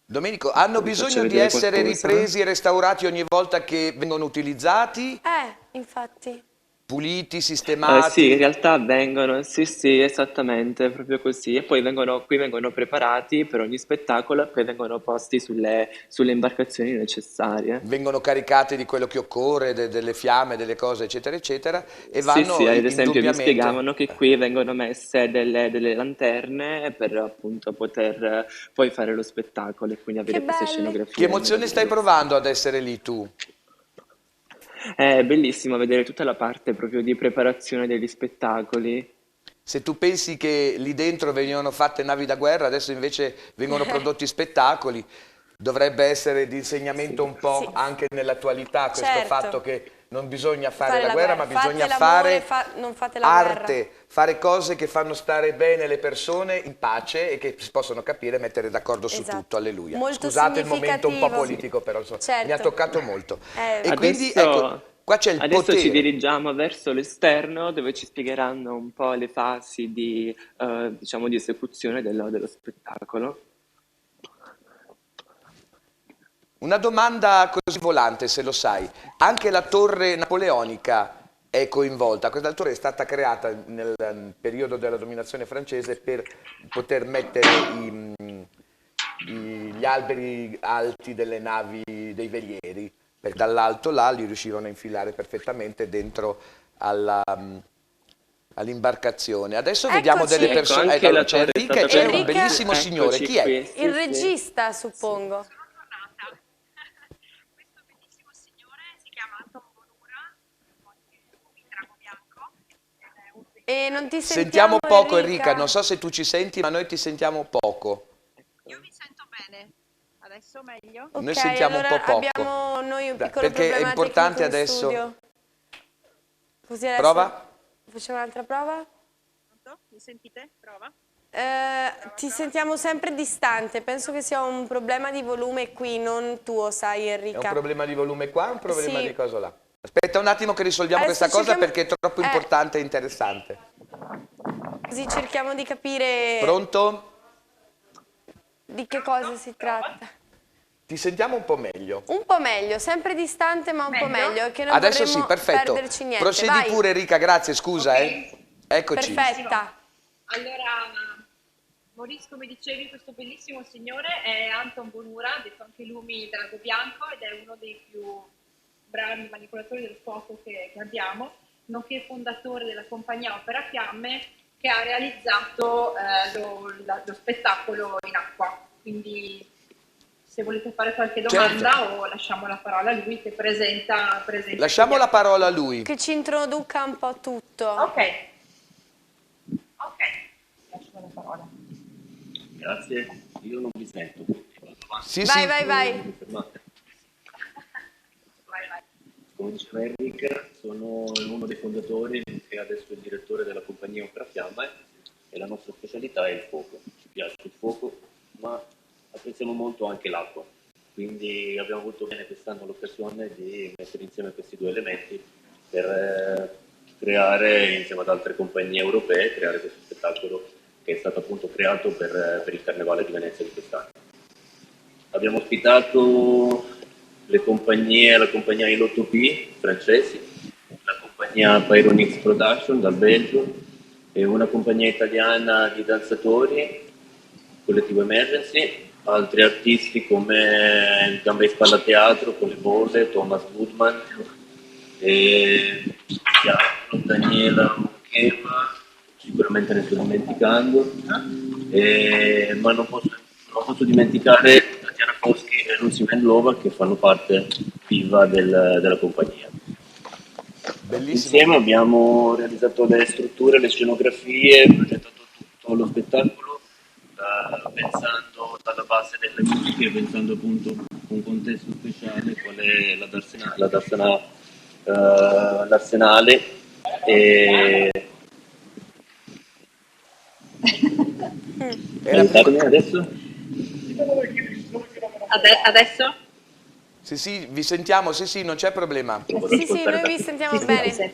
Domenico, hanno Vi faccio bisogno di vedere essere qualcosa? ripresi e restaurati ogni volta che vengono utilizzati? Infatti. Puliti, sistemati? Sì, in realtà vengono, sì, esattamente, proprio così. E poi qui vengono preparati per ogni spettacolo e poi vengono posti sulle imbarcazioni necessarie. Vengono caricati di quello che occorre, delle fiamme, delle cose, eccetera, eccetera, e vanno Sì, ad esempio mi indubbiamente... spiegavano che qui vengono messe delle lanterne per appunto poter poi fare lo spettacolo e quindi avere queste scenografie. Che emozione stai provando ad essere lì tu? È bellissimo vedere tutta la parte proprio di preparazione degli spettacoli. Se tu pensi che lì dentro venivano fatte navi da guerra, adesso invece vengono prodotti spettacoli, dovrebbe essere di insegnamento un po' anche nell'attualità questo fatto che non bisogna fare la guerra, ma bisogna fare non fate la arte, guerra. fare cose che fanno stare bene le persone in pace e che si possono capire e mettere d'accordo su tutto, alleluia. Molto Scusate il momento un po' significativo. politico, però insomma, Certo. mi ha toccato molto. E Adesso, quindi ecco, qua c'è il adesso potere. ci dirigiamo verso l'esterno dove ci spiegheranno un po' le fasi di, diciamo, di esecuzione dello spettacolo. Una domanda così volante, se lo sai. Anche la torre napoleonica è coinvolta. Questa torre è stata creata nel periodo della dominazione francese per poter mettere gli alberi alti delle navi, dei velieri, perché dall'alto là li riuscivano a infilare perfettamente dentro all'imbarcazione. Adesso vediamo delle persone. Ecco, Allora, c'è Enrica e c'è un bellissimo signore. Chi è? Il regista, suppongo. E non ti Sentiamo poco Enrica, non so se tu ci senti, ma noi ti sentiamo poco. Io mi sento bene. Adesso meglio? Noi sentiamo allora un po' poco. abbiamo noi un piccolo Perché è problema importante tecnico in adesso... studio. Così adesso Prova? facciamo un'altra prova? Mi sentite? Prova. Ti sentiamo sempre distante, penso che sia un problema di volume qui, non tuo, sai Enrica. È un problema di volume qua, un problema Sì. di cosa là? Aspetta un attimo che risolviamo Adesso questa cosa cerchiamo- perché è troppo importante e interessante. Così cerchiamo di capire Pronto? di che cosa si tratta. Ti sentiamo un po' meglio. Un po' meglio, sempre distante ma un po' meglio, che non Adesso vorremmo sì, perfetto. perderci niente. Procedi Vai. pure Enrica, grazie, scusa. Eccoci. Perfetta. Allora, Maurice, come dicevi, questo bellissimo signore è Anton Bonura, detto anche lui Drago Bianco, ed è uno dei più bravi manipolatori del fuoco che abbiamo, nonché fondatore della compagnia Opera Fiamme, che ha realizzato lo spettacolo in acqua. Quindi se volete fare qualche domanda o lasciamo la parola a lui che presenta Lasciamo la parola a lui. Che ci introduca un po' tutto. Ok, lascio la parola. Grazie, io non mi sento. Sì, Vai, sì. vai. Come diceva Enrica, sono uno dei fondatori e adesso il direttore della compagnia Opera Fiamme e la nostra specialità è il fuoco. Ci piace il fuoco, ma apprezziamo molto anche l'acqua. Quindi abbiamo avuto bene quest'anno l'occasione di mettere insieme questi due elementi per creare insieme ad altre compagnie europee, creare questo spettacolo che è stato appunto creato per il Carnevale di Venezia di quest'anno. Abbiamo ospitato la compagnia Ilotopie francesi, la compagnia Pyronix Production dal Belgio e una compagnia italiana di danzatori, Collettivo Emergency, altri artisti come Gamba e Spalla Teatro con le bolle, Thomas Goodman, Daniela Mucheva, sicuramente ne sto dimenticando, ma non posso dimenticare Tatiana Foschi e Lucy Menlova che fanno parte viva della compagnia. Bellissimo. Insieme abbiamo realizzato le strutture, le scenografie, progettato tutto lo spettacolo, pensando dalla base delle musiche, pensando appunto a un contesto speciale, qual è l'Arsenale. Aiutatemi adesso? Adesso? Sì, vi sentiamo, sì, non c'è problema. Sì, noi vi sentiamo bene.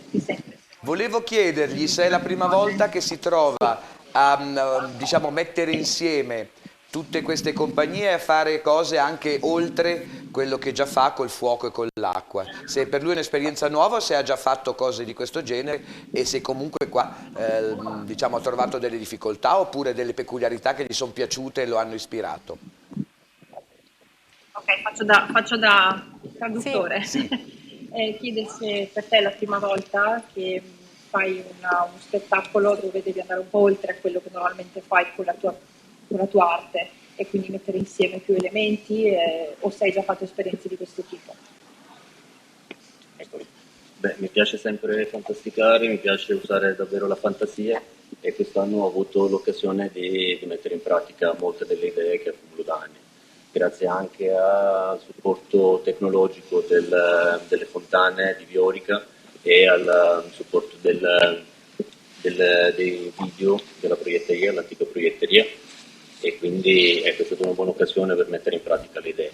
Volevo chiedergli se è la prima volta che si trova a, diciamo, mettere insieme tutte queste compagnie e a fare cose anche oltre quello che già fa col fuoco e con l'acqua. Se per lui è un'esperienza nuova, se ha già fatto cose di questo genere e se comunque qua diciamo, ha trovato delle difficoltà oppure delle peculiarità che gli sono piaciute e lo hanno ispirato. Ok, faccio da traduttore. Sì. Chiede se per te è la prima volta che fai uno spettacolo dove devi andare un po' oltre a quello che normalmente fai con la tua arte e quindi mettere insieme più elementi o se hai già fatto esperienze di questo tipo? Beh, mi piace sempre fantasticare, mi piace usare davvero la fantasia e quest'anno ho avuto l'occasione di mettere in pratica molte delle idee che accumulo da anni. Grazie anche al supporto tecnologico delle fontane di Viorica e al supporto dei video della proietteria, l'antica proietteria, e quindi è stata una buona occasione per mettere in pratica le idee.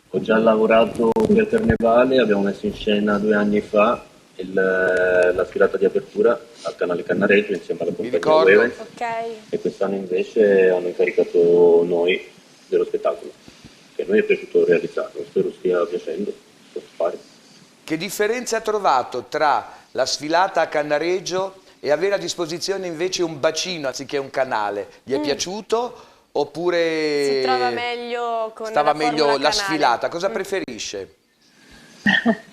Ho già lavorato per Carnevale, abbiamo messo in scena 2 anni fa la sfilata di apertura al canale Cannareggio insieme alla compagnia Wevens, e quest'anno invece hanno incaricato noi dello spettacolo, che a noi è piaciuto realizzarlo, spero stia piacendo. Che differenza ha trovato tra la sfilata a Cannareggio e avere a disposizione invece un bacino anziché un canale? Gli è piaciuto oppure si trova meglio con stava la meglio la canale? sfilata? Cosa preferisce?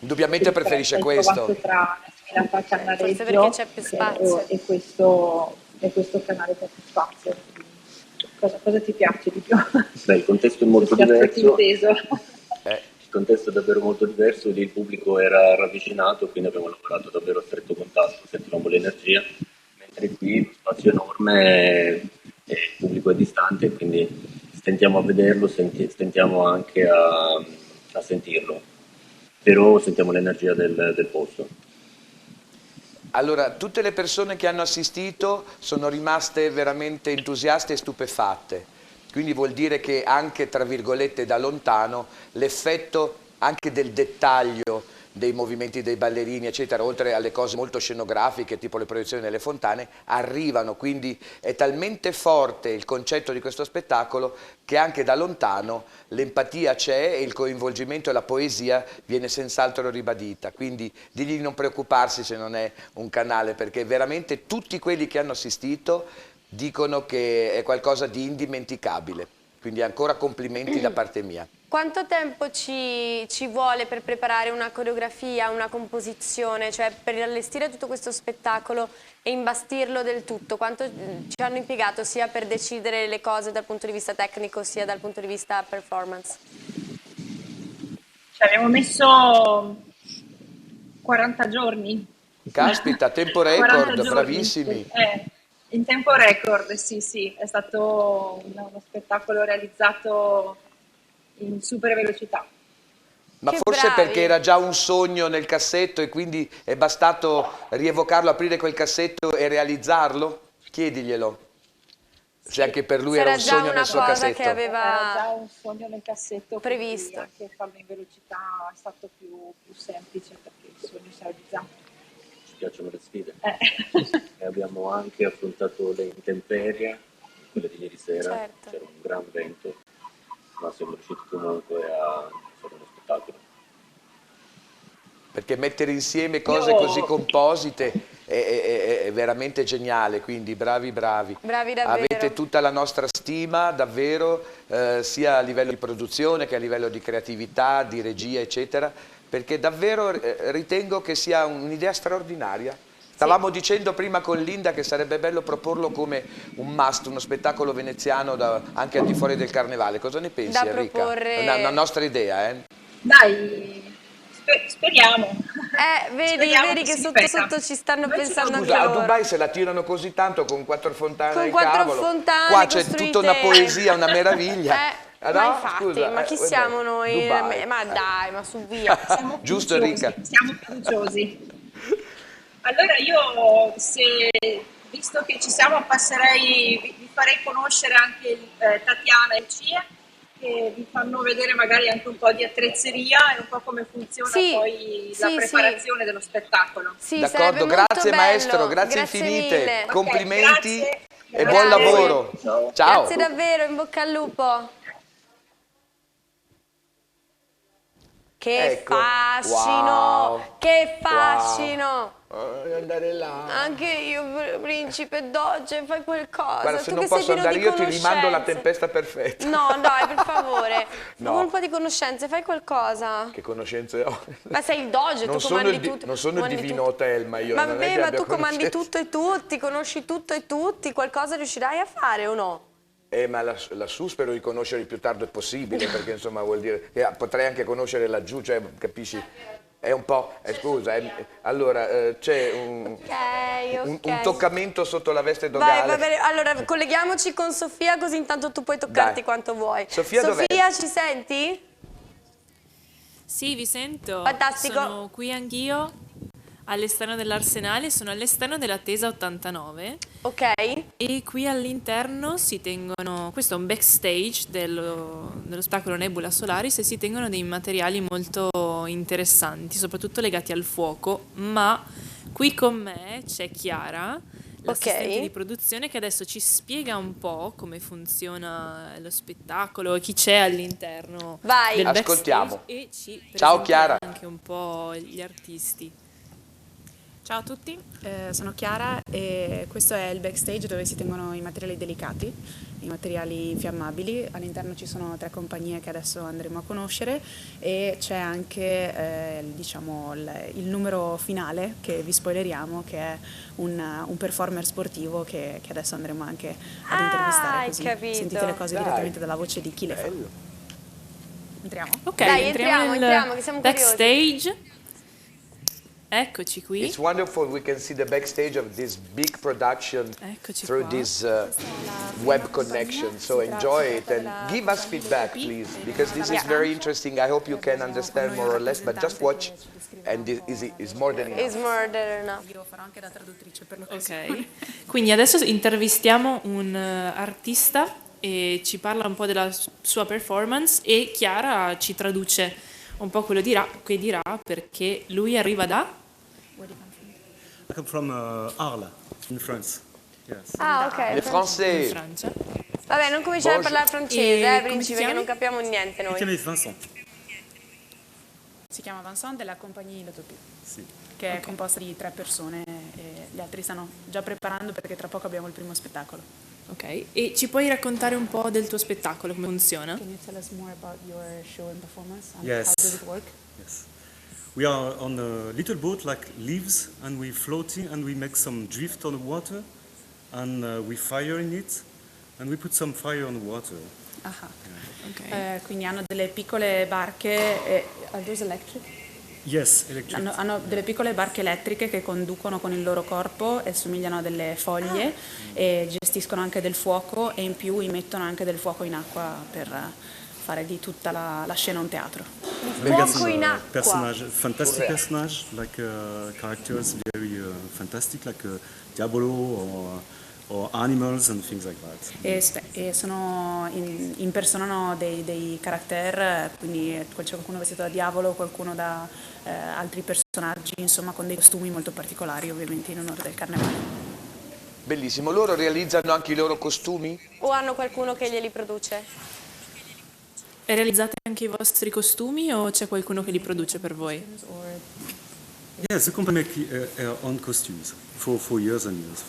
Indubbiamente preferisce questo. Tra la sfilata a Cannareggio forse perché c'è più spazio e questo canale che ha più spazio. Cosa ti piace di più? Beh, il contesto è molto diverso. Il contesto è davvero molto diverso, lì il pubblico era ravvicinato, quindi abbiamo lavorato davvero a stretto contatto, sentivamo l'energia, mentre qui lo spazio è enorme e il pubblico è distante, quindi stentiamo a vederlo, stentiamo anche a sentirlo, però sentiamo l'energia del posto. Allora, tutte le persone che hanno assistito sono rimaste veramente entusiaste e stupefatte. Quindi vuol dire che anche, tra virgolette, da lontano, l'effetto anche del dettaglio dei movimenti dei ballerini, eccetera, oltre alle cose molto scenografiche, tipo le proiezioni nelle fontane, arrivano. Quindi è talmente forte il concetto di questo spettacolo che anche da lontano l'empatia c'è e il coinvolgimento e la poesia viene senz'altro ribadita. Quindi digli di non preoccuparsi se non è un canale, perché veramente tutti quelli che hanno assistito dicono che è qualcosa di indimenticabile, quindi ancora complimenti da parte mia. Quanto tempo ci vuole per preparare una coreografia, una composizione, cioè per allestire tutto questo spettacolo e imbastirlo del tutto? Quanto ci hanno impiegato sia per decidere le cose dal punto di vista tecnico sia dal punto di vista performance? Ci abbiamo messo 40 giorni. Caspita, tempo record, bravissimi. In tempo record, sì, è stato uno spettacolo realizzato in super velocità. Ma che forse bravi. Perché era già un sogno nel cassetto e quindi è bastato rievocarlo, aprire quel cassetto e realizzarlo? Chiediglielo. Se anche per lui era un sogno nel suo cassetto. Che aveva era già un sogno nel cassetto previsto. Anche farlo in velocità è stato più semplice perché il sogno si è realizzato. piacciono le sfide. E abbiamo anche affrontato le intemperie, quelle di ieri sera, Certo. c'era un gran vento, ma siamo riusciti comunque a fare uno spettacolo. Perché mettere insieme cose così composite è veramente geniale, quindi bravi. Bravi davvero. Avete tutta la nostra stima, davvero, sia a livello di produzione che a livello di creatività, di regia, eccetera, perché davvero ritengo che sia un'idea straordinaria. Stavamo dicendo prima con Linda che sarebbe bello proporlo come un must, uno spettacolo veneziano anche al di fuori del carnevale. Cosa ne pensi, Da Enrica? proporre- È una nostra idea, eh? Dai, speriamo. Vedi Speriamo che si sotto ripeta. sotto ci stanno pensando anche Scusa, a loro. Dubai se la tirano così tanto con 4 fontane Con al 4 cavolo, fontane qua c'è costruite- tutta una poesia, una meraviglia. Ma no? infatti, Scusa, ma chi vabbè, siamo noi? Dubai. Ma dai, ma su via. Giusto, Enrica? Siamo fiduciosi. Allora io, visto che ci siamo, vi farei conoscere anche Tatiana e Lucia, che vi fanno vedere magari anche un po' di attrezzeria e un po' come funziona poi la preparazione dello spettacolo. Sì, d'accordo, grazie maestro, grazie infinite, mille. complimenti grazie. e buon lavoro. Ciao. Grazie davvero, in bocca al lupo. Che Ecco. fascino, Wow. che fascino. Voglio andare là. Anche io, principe Doge, fai qualcosa. Guarda, Tu se non che sei posso pieno andare di io ti rimando la conoscenze. tempesta perfetta. No, dai, per favore. No. Ho un po' di conoscenze, fai qualcosa. Che conoscenze ho? Ma sei il Doge, Non tu sono comandi il di- tutto. non sono il comandi divino tutto. hotel, ma io Ma non è vabbè, che ma abbia tu comandi conoscenze. tutto e tutti, conosci tutto e tutti, qualcosa riuscirai a fare o no? Ma lassù spero di conoscere il più tardi possibile, perché insomma vuol dire che potrei anche conoscere laggiù, cioè, capisci? È un po', scusa, allora c'è un toccamento sotto la veste dogale. Vai, va bene. Allora, colleghiamoci con Sofia, così intanto tu puoi toccarti Dai. quanto vuoi. Sofia, dov'è? Sofia, ci senti? Sì, vi sento. Fantastico. Sono qui anch'io all'esterno dell'Arsenale, sono all'esterno della Tesa 89. Ok. E qui all'interno si tengono, questo è un backstage dello spettacolo Nebula Solaris, e si tengono dei materiali molto interessanti, soprattutto legati al fuoco, ma qui con me c'è Chiara, l'assistente di produzione, che adesso ci spiega un po' come funziona lo spettacolo e chi c'è all'interno del backstage. Ascoltiamo. E ci Ciao, Chiara. anche un po' gli artisti. Ciao a tutti, sono Chiara e questo è il backstage dove si tengono i materiali delicati, i materiali infiammabili. All'interno ci sono 3 compagnie che adesso andremo a conoscere e c'è anche il numero finale che vi spoileriamo, che è un performer sportivo che adesso andremo anche ad intervistare, così capito. sentite le cose Dai. direttamente dalla voce di chi le fa. Entriamo? Ok, Dai, entriamo entriamo, che siamo curiosi. backstage. Eccoci qui. It's wonderful we can see the backstage of this big production Eccoci through qua. this web connection. So enjoy it and give us feedback, please, because this is very interesting. I hope you can understand more or less, but just watch, and this is more than enough. Is more than enough. Io farò anche da traduttrice per Ok, quindi adesso intervistiamo un artista e ci parla un po' della sua performance, e Chiara ci traduce un po' quello che dirà, perché lui arriva da... I come from Arles, in France. Yes. Ah, ok. Le français. in Francia. Vabbè, non cominciare a parlare francese, E come principe, ti che chiami? non capiamo niente Je noi. m'appelle Vincent. Si chiama Vincent della compagnia L'Utopia, Sì. che è composta di 3 persone e gli altri stanno già preparando perché tra poco abbiamo il primo spettacolo. Ok, e ci puoi raccontare un po' del tuo spettacolo, come funziona? Can you tell us more about your show and performance and Yes. how does it work? Yes. We are on a little boat like leaves, and we floating, and we make some drift on the water, and we fire in it, and we put some fire on the water. Quindi hanno delle piccole barche, are those electric? Yes, electric. Hanno delle piccole barche elettriche che conducono con il loro corpo e somigliano a delle foglie e gestiscono anche del fuoco, e in più immettono anche del fuoco in acqua per fare di tutta la scena un teatro. Fuoco in acqua. Personage, fantastic personage, like characters very fantastic, like Diabolo or or animals and things like that. E impersonano dei character, quindi c'è qualcuno vestito da diavolo, qualcuno da altri personaggi, insomma con dei costumi molto particolari, ovviamente in onore del carnevale. Bellissimo, loro realizzano anche i loro costumi? O hanno qualcuno che glieli produce? E realizzate anche i vostri costumi o c'è qualcuno che li produce per voi? Yes, the company make our own costumes for years and years.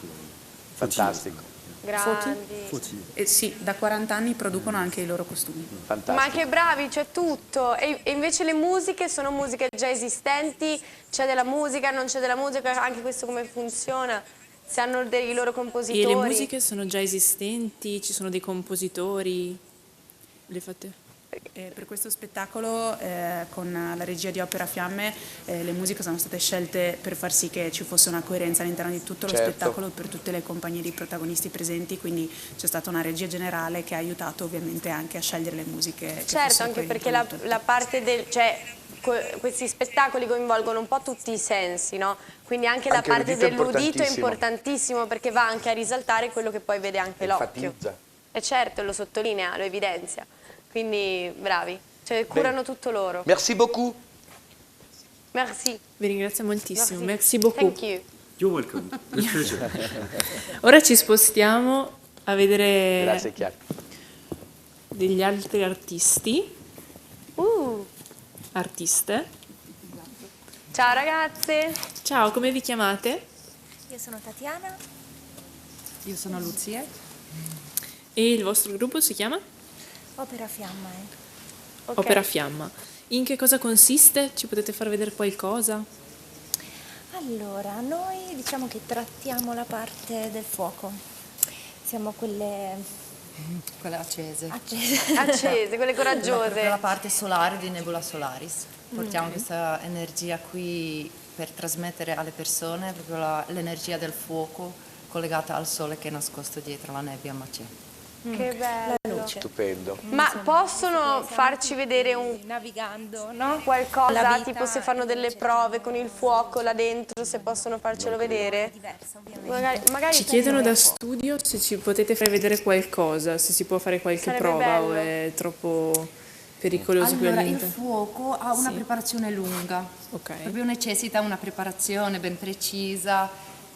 Fantastico. Grandi. 40. Sì, da 40 anni producono anche i loro costumi. Fantastico. Ma che bravi, c'è tutto. E invece le musiche sono musiche già esistenti? C'è della musica, non c'è della musica? Anche questo come funziona? Se hanno dei loro compositori? E le musiche sono già esistenti? Ci sono dei compositori? Le fate? Per questo spettacolo con la regia di Opera Fiamme le musiche sono state scelte per far sì che ci fosse una coerenza all'interno di tutto lo spettacolo per tutte le compagnie di protagonisti presenti, quindi c'è stata una regia generale che ha aiutato ovviamente anche a scegliere le musiche. Certo, anche perché la parte del... questi spettacoli coinvolgono un po' tutti i sensi, no? Quindi anche la parte dell'udito è importantissimo perché va anche a risaltare quello che poi vede anche l'occhio. E certo, lo sottolinea, lo evidenzia. Quindi bravi, cioè curano tutto loro. Merci beaucoup. Merci. Vi ringrazio moltissimo, merci beaucoup. Thank you. You're welcome. With pleasure. Ora ci spostiamo a vedere Grazie, Chiara. degli altri artisti, artiste. Ciao ragazze. Ciao, come vi chiamate? Io sono Tatiana. Io sono Lucia. E il vostro gruppo si chiama? Opera Fiamma. Okay. Opera Fiamma. In che cosa consiste? Ci potete far vedere qualcosa? Allora, noi diciamo che trattiamo la parte del fuoco. Siamo quelle accese. Accese, quelle coraggiose. La parte solare di Nebula Solaris. Portiamo questa energia qui per trasmettere alle persone proprio l'energia del fuoco collegata al sole che è nascosto dietro la nebbia, ma c'è. Che bello. Stupendo. Ma possono farci vedere navigando, no? Qualcosa, tipo se fanno delle prove con il fuoco là dentro, se possono farcelo vedere? Magari ci chiedono da studio se ci potete far vedere qualcosa, se si può fare qualche prova o è troppo pericoloso qui allora, il all'interno. fuoco ha una preparazione lunga, proprio necessita una preparazione ben precisa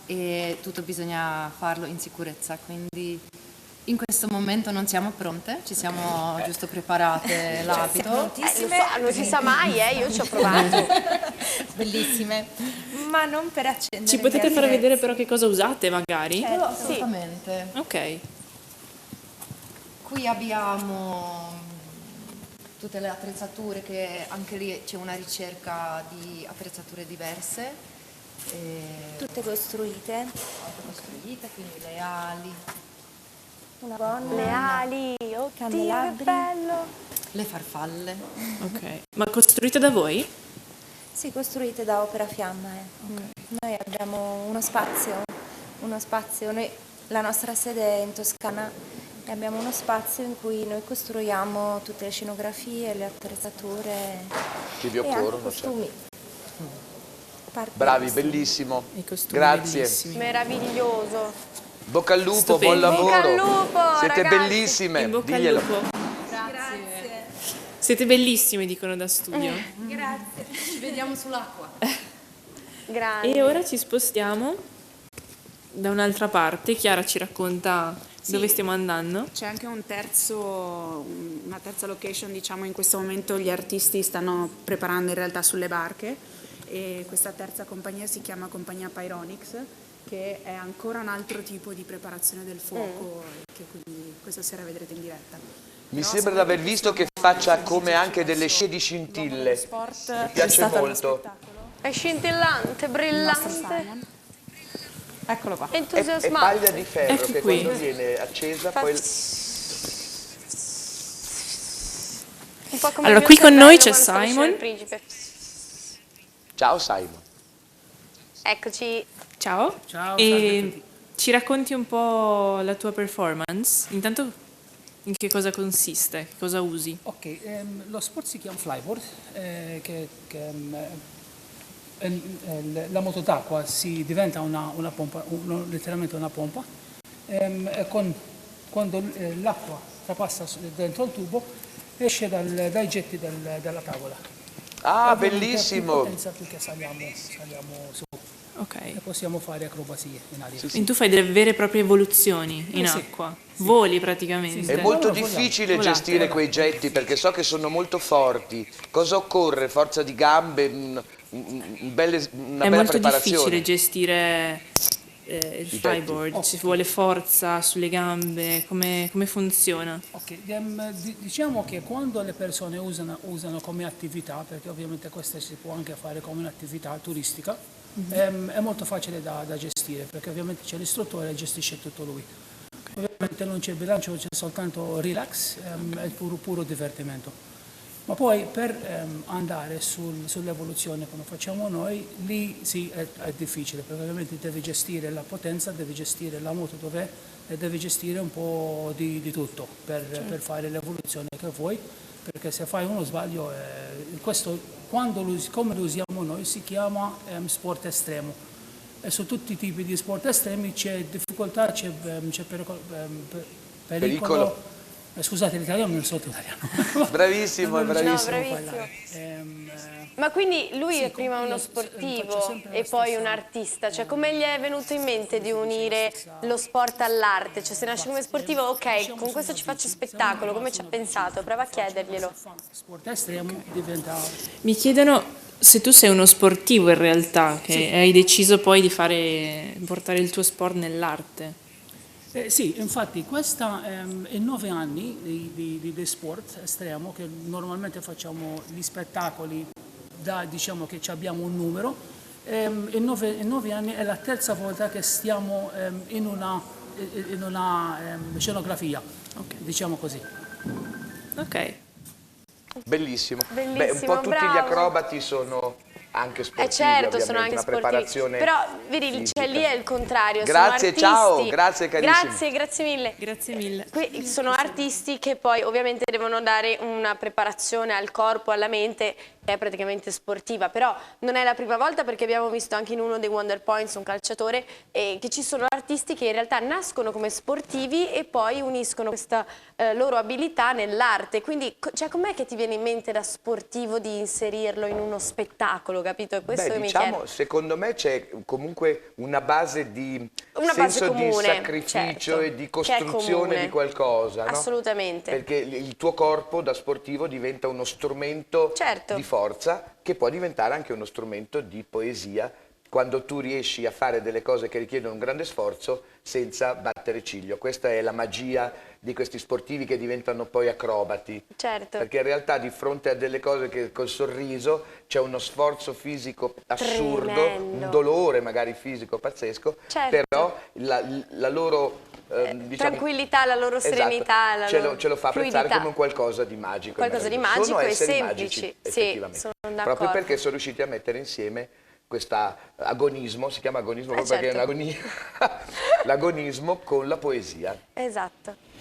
e tutto bisogna farlo in sicurezza, quindi in questo momento non siamo pronte, ci siamo giusto preparate l'abito. Non si sa mai, io ci ho provato. Bellissime, ma non per accendere. Ci potete far vedere però che cosa usate magari? Certo, assolutamente. Ok. Qui abbiamo tutte le attrezzature, che anche lì c'è una ricerca di attrezzature diverse. Tutte costruite. Quindi le ali. Una gonna, le ali, candelabri, che bello. Le farfalle. Ok, ma costruite da voi? Sì, costruite da Opera Fiamma. Noi abbiamo uno spazio, la nostra sede è in Toscana e abbiamo uno spazio in cui noi costruiamo tutte le scenografie, le attrezzature Che vi e anche occorrono, costumi. Bravi, bellissimo. Grazie. Meraviglioso. Bocca al lupo, Stupendo. buon lavoro. Bocca al lupo, Siete ragazzi. bellissime. In bocca Diglielo. al lupo. Grazie. Siete bellissime, dicono da studio. Grazie. Ci vediamo sull'acqua. Grande. E ora ci spostiamo da un'altra parte. Chiara ci racconta dove stiamo andando. C'è anche una terza location, diciamo in questo momento gli artisti stanno preparando in realtà sulle barche e questa terza compagnia si chiama Compagnia Pyronix, che è ancora un altro tipo di preparazione del fuoco che quindi questa sera vedrete in diretta. Mi sembra di aver visto che faccia come anche delle scie di scintille. Mi piace molto. È scintillante, brillante. Eccolo qua. È Entusiasmante. paglia di ferro Ecco che qui. quando viene accesa poi... Un po' come Allora, il qui mio con noi cervello c'è quando sto Simon. uscendo il principe. Ciao Simon. Eccoci. Ciao. Ciao, E salve a tutti. ci racconti un po' la tua performance? Intanto in che cosa consiste? Che cosa usi? Ok, lo sport si chiama flyboard, che la moto d'acqua si diventa una pompa, letteralmente una pompa, quando l'acqua trapassa dentro il tubo esce dai getti della tavola. Ah, Ovviamente bellissimo! più potenza più che saliamo su. E possiamo fare acrobazie in aria. Quindi tu fai delle vere e proprie evoluzioni in Sì. acqua, voli praticamente. È molto difficile gestire quei getti perché so che sono molto forti. Cosa occorre? Forza di gambe, una È bella molto preparazione. difficile gestire il flyboard, ci vuole forza sulle gambe, come funziona? Ok, diciamo che quando le persone usano come attività, perché ovviamente questa si può anche fare come un'attività turistica, è molto facile da gestire, perché ovviamente c'è l'istruttore e gestisce tutto lui. Ovviamente non c'è bilancio, c'è soltanto relax, è puro divertimento. Ma poi per andare sull'evoluzione come facciamo noi, lì sì è difficile, perché ovviamente devi gestire la potenza, devi gestire la moto dov'è e devi gestire un po' di tutto per fare l'evoluzione che vuoi, perché se fai uno sbaglio, questo come lo usiamo noi si chiama sport estremo. E su tutti i tipi di sport estremi c'è difficoltà, c'è pericolo. Scusate, l'italiano non so italiano. Bravissimo, bravissimo. No, bravissimo. Ma quindi lui è prima uno sportivo e poi un artista, cioè come gli è venuto in mente di unire lo sport all'arte? Cioè se nasce come sportivo, ok, con questo ci faccio spettacolo, come ci ha pensato? Prova a chiederglielo. Sport estremo diventa... Mi chiedono se tu sei uno sportivo in realtà, che hai deciso poi di portare il tuo sport nell'arte. Sì, infatti questa è 9 anni di sport estremo, che normalmente facciamo gli spettacoli, diciamo che abbiamo un numero, in 9 anni è la terza volta che stiamo in una scenografia, diciamo così. Ok. Bellissimo. Bellissimo, Beh, un po' tutti bravo. gli acrobati sono anche sportivi, Certo, sono ovviamente, anche una sportivi, preparazione però vedi, fisica. cioè, lì è il contrario. Grazie, sono ciao, artisti. grazie carissimi. Grazie mille. Grazie mille. Qui sono artisti che poi ovviamente devono dare una preparazione al corpo, alla mente, che è praticamente sportiva, però non è la prima volta, perché abbiamo visto anche in uno dei Wonder Points, un calciatore, che ci sono artisti che in realtà nascono come sportivi e poi uniscono questa loro abilità nell'arte. Quindi, cioè, com'è che ti viene in mente da sportivo di inserirlo in uno spettacolo, capito? È questo che mi chiedo. Secondo me c'è comunque una base di senso comune, di sacrificio certo, e di che è costruzione comune. di qualcosa, no? Assolutamente. Perché il tuo corpo da sportivo diventa uno strumento di forza, che può diventare anche uno strumento di poesia, quando tu riesci a fare delle cose che richiedono un grande sforzo senza battere ciglio. Questa è la magia di questi sportivi che diventano poi acrobati. Certo. Perché in realtà di fronte a delle cose che col sorriso c'è uno sforzo fisico assurdo, Tremendo. un dolore magari fisico pazzesco, Certo. però la loro diciamo, tranquillità, la loro serenità, la loro ce lo fa apprezzare fluidità. come un qualcosa di magico. Qualcosa di meraviglioso. magico Sono e esseri semplici. magici, Sì, effettivamente. sono d'accordo. Proprio perché sono riusciti a mettere insieme questo agonismo, si chiama agonismo proprio perché è certo. un'agonia, l'agonismo con la poesia. Esatto.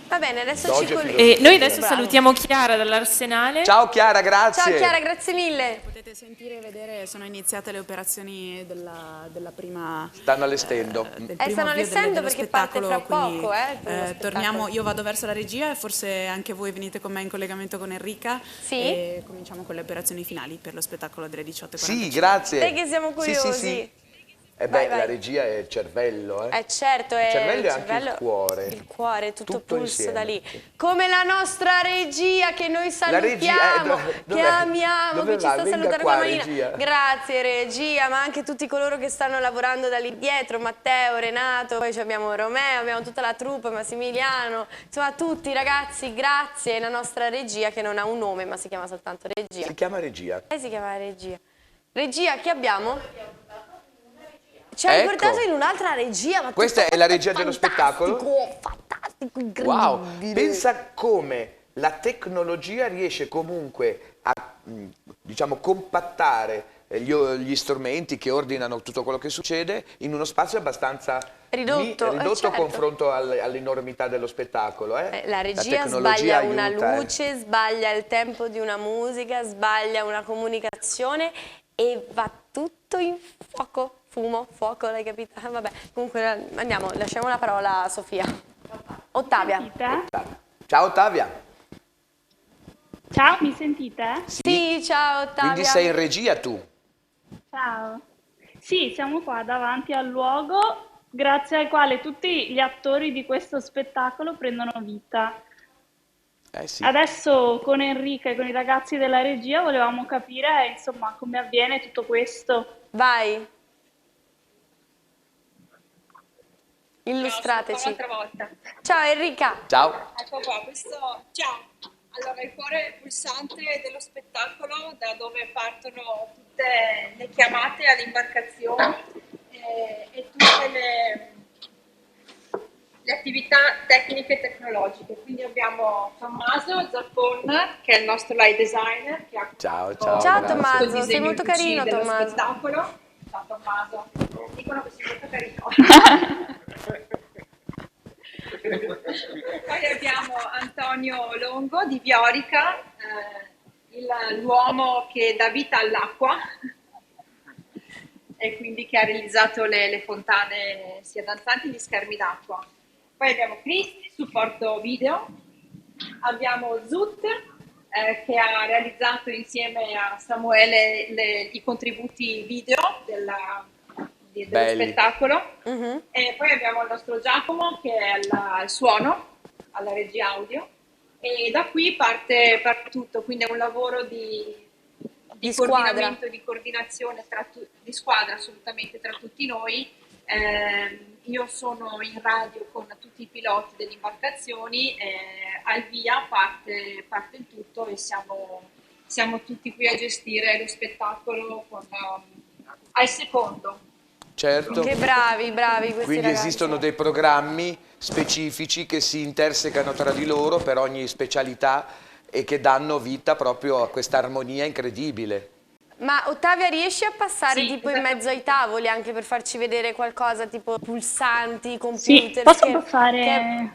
Va bene, adesso Doge ci E noi adesso Bravo. salutiamo Chiara dall'Arsenale. Ciao Chiara, grazie. Ciao Chiara, grazie mille. Potete sentire e vedere, sono iniziate le operazioni della prima... Stanno allestendo. del primo Stanno avvio allestendo dello perché parte spettacolo, fra quindi, poco, il primo spettacolo. torniamo, io vado verso la regia e forse anche voi venite con me in collegamento con Enrica e cominciamo con le operazioni finali per lo spettacolo delle 18:45. Sì, grazie. Sai che siamo curiosi. Sì. E Vai, beh, vai. la regia è il cervello, Certo, il è cervello e anche cervello, il cuore. Il cuore, tutto Tutto pulsa insieme. da lì. Come la nostra regia che noi La regia, salutiamo, dov'è? che amiamo, Dove che ci va? sta a Venga salutare qua, con la manina. regia. Grazie regia, ma anche tutti coloro che stanno lavorando da lì dietro, Matteo, Renato, poi abbiamo Romeo, abbiamo tutta la troupe, Massimiliano, insomma tutti ragazzi, grazie. La nostra regia che non ha un nome ma si chiama soltanto regia. Si chiama regia. Si chiama regia. Regia, chi abbiamo? Ci hai Ecco. portato in un'altra regia. Ma Questa è la regia dello spettacolo? Fantastico, Wow, incredibile. pensa come la tecnologia riesce comunque a, diciamo, compattare gli strumenti che ordinano tutto quello che succede in uno spazio abbastanza ridotto a certo. confronto all'enormità dello spettacolo. La regia tecnologia sbaglia una aiuta, luce, sbaglia il tempo di una musica, sbaglia una comunicazione e va tutto in fuoco. fumo, fuoco, l'hai capita? Vabbè, comunque andiamo, lasciamo la parola a Sofia. Ottavia. Ciao Ottavia. Ciao, mi sentite? Sì, ciao Ottavia. Quindi sei in regia tu. Ciao. Sì, siamo qua davanti al luogo grazie al quale tutti gli attori di questo spettacolo prendono vita. Sì. Adesso con Enrica e con i ragazzi della regia volevamo capire, insomma, come avviene tutto questo. Vai. Illustrateci. Un'altra volta. Ciao Enrica. Ciao. Ecco qua, ciao. Allora, il cuore pulsante dello spettacolo, da dove partono tutte le chiamate alle imbarcazioni e tutte le attività tecniche e tecnologiche. Quindi abbiamo Tommaso Zappon, che è il nostro light designer. Che ha Ciao Ciao Tommaso, sei molto carino Tommaso. Spettacolo. Ciao Tommaso. Dicono che sei molto carino. Poi abbiamo Antonio Longo di Viorica, l'uomo che dà vita all'acqua e quindi che ha realizzato le fontane sia danzanti che gli schermi d'acqua. Poi abbiamo Cristi, supporto video, abbiamo Zut che ha realizzato insieme a Samuele i contributi video dello spettacolo. E poi abbiamo il nostro Giacomo che è al suono, alla regia audio, e da qui parte tutto, quindi è un lavoro di coordinamento, di coordinazione di squadra assolutamente tra tutti noi. Io sono in radio con tutti i piloti delle imbarcazioni, al via parte il tutto e siamo tutti qui a gestire lo spettacolo al secondo. Certo. Che bravi questi Quindi ragazzi. esistono dei programmi specifici che si intersecano tra di loro per ogni specialità e che danno vita proprio a questa armonia incredibile. Ma Ottavia, riesci a passare Sì, tipo in mezzo ai tavoli anche per farci vedere qualcosa tipo pulsanti, computer? Sì, posso schermi? passare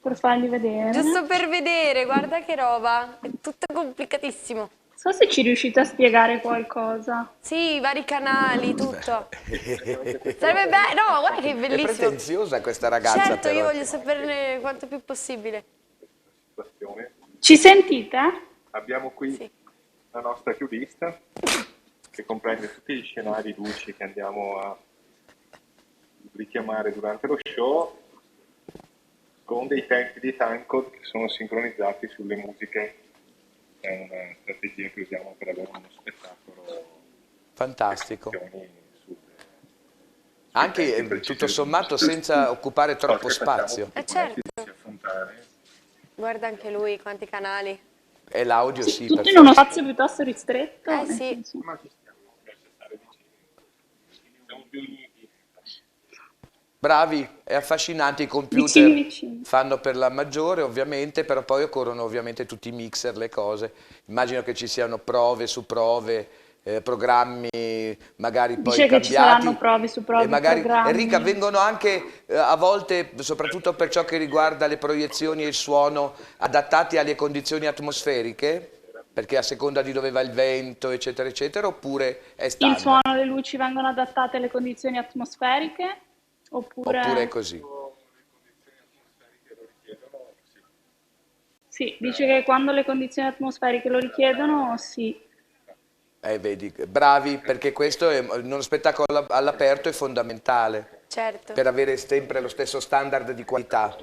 per farli vedere? Giusto per vedere, guarda che roba, è tutto complicatissimo. Non so se ci riuscite a spiegare qualcosa. Sì, i vari canali, tutto. Sarebbe bello, no, guarda che È bellissimo. pretenziosa questa ragazza. Certo, però. io voglio saperne quanto più possibile. Ci sentite? Abbiamo qui la nostra chiudista che comprende tutti gli scenari luci che andiamo a richiamare durante lo show con dei tempi di timecode che sono sincronizzati sulle musiche. È una strategia che usiamo per avere uno spettacolo fantastico. Anche tutto sommato senza occupare troppo spazio. Certo. Guarda anche lui, quanti canali. E l'audio sì. Tutto in uno spazio piuttosto ristretto. Sì. Bravi, è affascinante, i computer Vicini. fanno per la maggiore ovviamente, però poi occorrono ovviamente tutti i mixer, le cose. Immagino che ci siano prove su prove, programmi magari poi Dice cambiati. che ci saranno prove su prove, E magari, programmi. Enrica, vengono anche a volte, soprattutto per ciò che riguarda le proiezioni e il suono, adattati alle condizioni atmosferiche? Perché a seconda di dove va il vento, eccetera, eccetera, oppure è Il standard? suono e le luci vengono adattate alle condizioni atmosferiche? Oppure Oppure è così? Sì, dice che quando le condizioni atmosferiche lo richiedono, sì. Vedi, bravi, perché questo è uno spettacolo all'aperto è fondamentale. Certo. Per avere sempre lo stesso standard di qualità.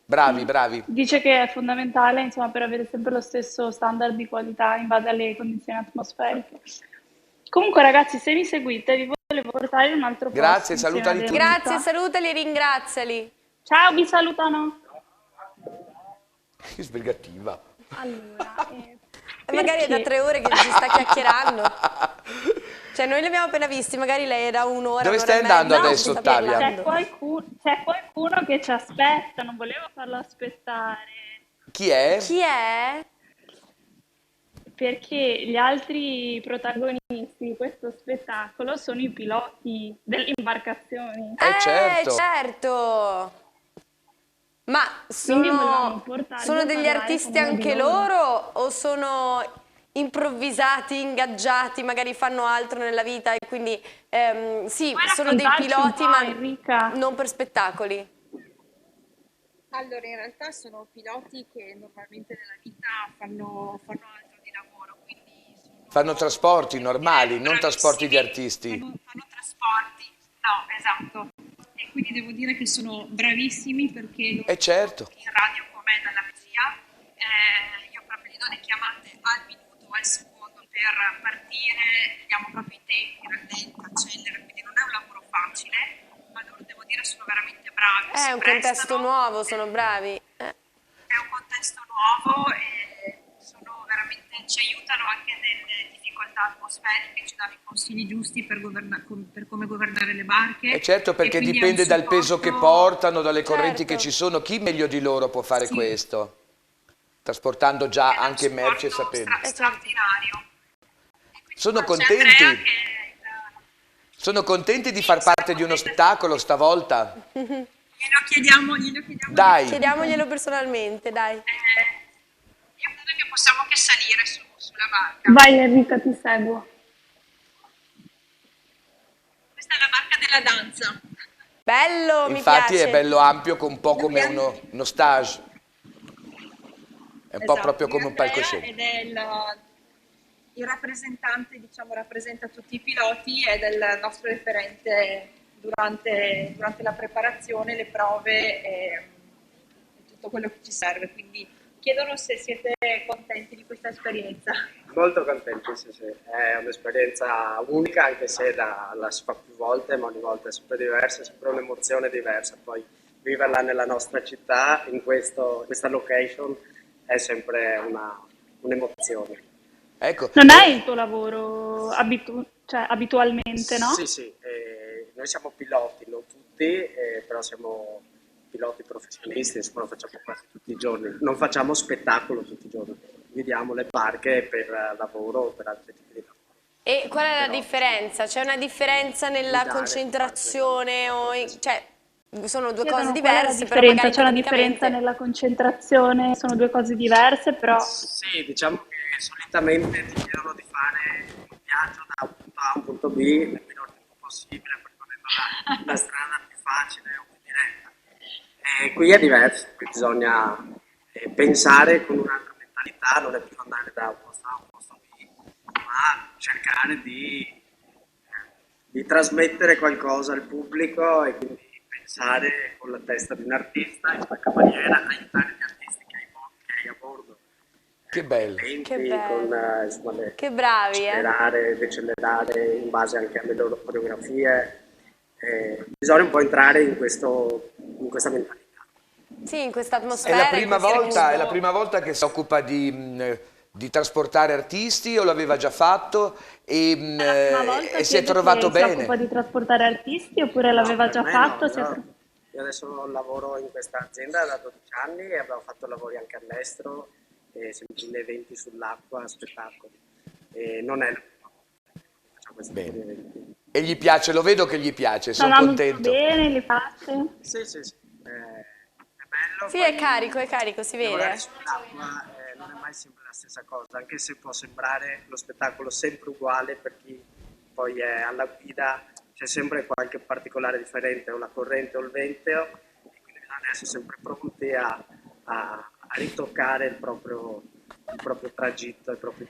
Bravi, bravi. Dice che è fondamentale, insomma, per avere sempre lo stesso standard di qualità in base alle condizioni atmosferiche. Comunque, ragazzi, se mi seguite, vi volevo portare in un altro posto. Grazie, insieme salutali ad tutti. Enrica. Grazie, salutali e ringraziali. Ciao, vi salutano. Che sbrigativa. Allora, magari è da 3 ore che ci sta chiacchierando. Cioè, noi li abbiamo appena visti, magari lei è da un'ora. Dove un'ora stai e mezza, andando no, adesso, sta Ottavia? parlando. c'è qualcuno che ci aspetta, non volevo farlo aspettare. Chi è? Chi è? Perché gli altri protagonisti di questo spettacolo sono i piloti delle imbarcazioni. Certo. Ma Quindi volevamo sono portarvi a degli parlare artisti con uno anche di loro. loro o sono improvvisati, ingaggiati, magari fanno altro nella vita e quindi sì, sono dei raccontarci un piloti po', ma Enrica? non per spettacoli. Allora, in realtà sono piloti che normalmente nella vita fanno altro di lavoro, quindi Fanno trasporti normali, non trasporti di artisti. fanno trasporti. No, esatto. E quindi devo dire che sono bravissimi perché loro Certo. in radio con me dalla regia, io proprio gli do le chiamate al minuto, al secondo per partire, diamo proprio i tempi, rallenta, accelera, quindi non è un lavoro facile, ma loro devo dire sono veramente bravi. È un contesto nuovo, sono bravi. È un contesto nuovo e ci aiutano anche nelle difficoltà atmosferiche, ci danno i consigli giusti per come governare le barche. E certo, perché quindi è dipende un dal peso che supporto- portano, dalle correnti Certo. che ci sono. Chi meglio di loro può fare questo? Trasportando già anche merci e sapendo. straordinario. Sono C'è contenti. Andrea Sono contenti di far parte di uno spettacolo stavolta? Glielo chiediamo Dai. Chiediamoglielo personalmente, dai. Io credo che possiamo che salire sulla barca. Vai Enrica, ti seguo. Questa è la barca della danza. Bello, Infatti mi piace. è bello ampio, con po' come uno stage. È un po' Esatto, proprio come un Andrea palcoscenico. ed è il rappresentante, diciamo, rappresenta tutti i piloti ed è il nostro referente durante la preparazione, le prove e tutto quello che ci serve. Quindi chiedono se siete contenti di questa esperienza. Molto contenti, sì, sì. È un'esperienza unica, anche se la si fa più volte, ma ogni volta è sempre diversa, è sempre un'emozione diversa. Poi viverla nella nostra città, in questa location, è sempre un'emozione. Ecco. Non è il tuo lavoro abitualmente, no? Sì, sì, noi siamo piloti, non tutti, però siamo piloti professionisti, insomma lo facciamo quasi tutti i giorni. Non facciamo spettacolo tutti i giorni, guidiamo le barche per lavoro o per altri tipi di lavoro. E qual è la differenza? C'è una differenza nella Guidare, concentrazione? Cioè, sono due cose Chiedono qual è la diverse, però differenza? magari C'è una tecnicamente... differenza nella concentrazione, sono due cose diverse, però... Sì, diciamo che solitamente ti chiedono di fare un viaggio da un punto A a un punto B nel minor tempo possibile, percorrendo la strada più facile o più diretta. E qui è diverso, qui bisogna pensare con un'altra mentalità, non è più andare da un posto A a un posto B, ma cercare di trasmettere qualcosa al pubblico e quindi pensare con la testa di un artista, in spaccabandiera, aiutare gli artisti che hai a bordo. Che bello. Che bello. Con, insomma, Che bravi, accelerare, decelerare in base anche alle loro coreografie. Bisogna un po' entrare in questa mentalità. Sì, in questa È atmosfera. la in prima questo volta, è gusto. la prima volta che si occupa di trasportare artisti o l'aveva già fatto Una volta e si è chiedo trovato se bene? si occupa di trasportare artisti oppure l'aveva già Per me fatto? no, io adesso lavoro in questa azienda da 12 anni e abbiamo fatto lavori anche all'estero, sempre in eventi sull'acqua, spettacoli. E non è la prima volta che facciamo questi tipi di eventi. E gli piace, lo vedo che gli piace, sono Sta andando contento. bene, le passe? Sì, sì, sì. È bello. Sì, poi è carico, si vede. lavorare sull'acqua non è mai sempre la stessa cosa, anche se può sembrare lo spettacolo sempre uguale per chi poi è alla guida, c'è sempre qualche particolare differente, o la corrente o il vento, e quindi bisogna essere sempre pronti a ritoccare il proprio tragitto, il proprio...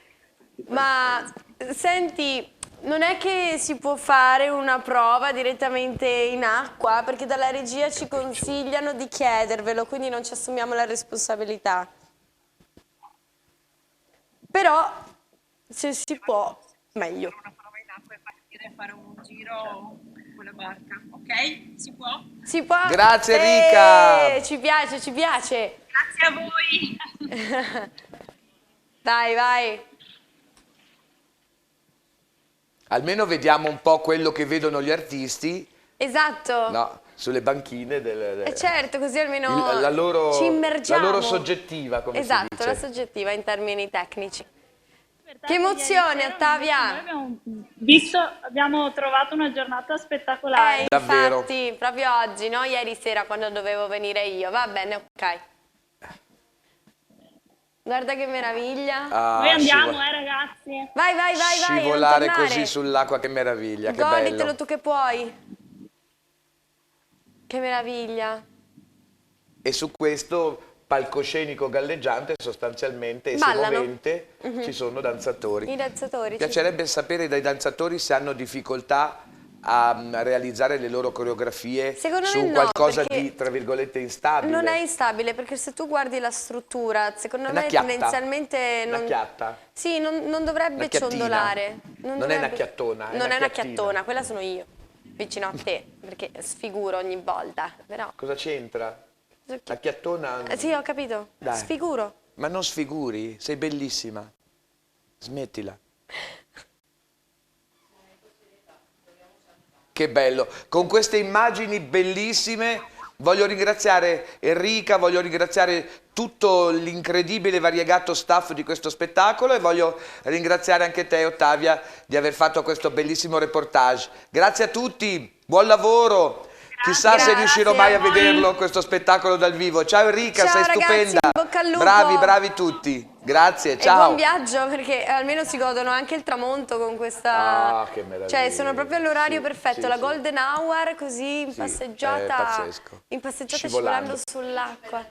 Ma senti, non è che si può fare una prova direttamente in acqua? Perché dalla regia ci consigliano di chiedervelo, quindi non ci assumiamo la responsabilità. Però, se si può, meglio. Una prova in acqua e partire a fare un giro con la barca, ok? Si può? Si può? Grazie, Enrica! Ci piace, ci piace. Grazie a voi! Dai, vai. Almeno vediamo un po' quello che vedono gli artisti, Esatto. no, sulle banchine Certo, così almeno la loro, ci immergiamo. la loro soggettiva, come Esatto, si la dice. soggettiva in termini tecnici. Che emozione, Ottavia! Abbiamo trovato una giornata spettacolare. Davvero. Infatti, proprio oggi, no? Ieri sera quando dovevo venire io. Va bene, ok. Guarda che meraviglia. Noi andiamo, ragazzi. Vai, vai, vai, vai. Scivolare non tornare. così sull'acqua, che meraviglia, che Goditelo bello. tu che puoi. Che meraviglia. E su questo palcoscenico galleggiante sostanzialmente e Ballano. sovente ci sono danzatori. I danzatori. Mi piacerebbe sapere dai danzatori se hanno difficoltà a realizzare le loro coreografie Secondo su me no, qualcosa perché di, tra virgolette, instabile. Non è instabile, perché se tu guardi la struttura, secondo Una me chiatta. tendenzialmente Una non, chiatta. sì, non dovrebbe Una chiattina. ciondolare. Non è una chiattona, è Non una è una chiattina. chiattona, quella sono io, vicino a te, perché sfiguro ogni volta, però... Cosa c'entra? La chiattona... Sì, ho capito, Dai. sfiguro. Ma non sfiguri, sei bellissima. Smettila. Che bello. Con queste immagini bellissime voglio ringraziare Enrica, voglio ringraziare tutto l'incredibile e variegato staff di questo spettacolo e voglio ringraziare anche te, Ottavia, di aver fatto questo bellissimo reportage. Grazie a tutti, buon lavoro. Chissà se riuscirò mai a vederlo questo spettacolo dal vivo. Ciao Enrica, Ciao, sei ragazzi, stupenda. in bocca al lupo. Bravi, bravi tutti. Grazie, E ciao. buon viaggio, perché almeno si godono anche il tramonto con questa... Ah, che meraviglia. Cioè, sono proprio all'orario perfetto, sì, la sì. golden hour, così in Sì, passeggiata, è pazzesco. scivolando Scivolando. sull'acqua.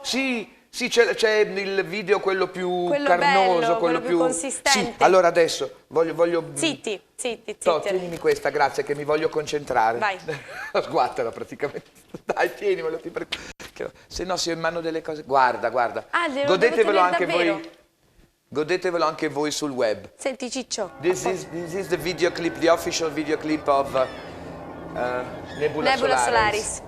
Sì, sì, c'è il video, quello più Quello carnoso, bello, quello più consistente. Sì, allora adesso voglio... Zitti, zitti, zitti. No, tienimi questa, grazie, che mi voglio concentrare. Vai. Sguattala praticamente. Dai, tienimelo, ti prego. Se no si ho in mano delle cose... Guarda, guarda. Ah, devo Godetevelo tenere anche davvero? voi. Godetevelo anche voi sul web. Senti Ciccio. This is the video clip, the official video clip of Nebula Solaris.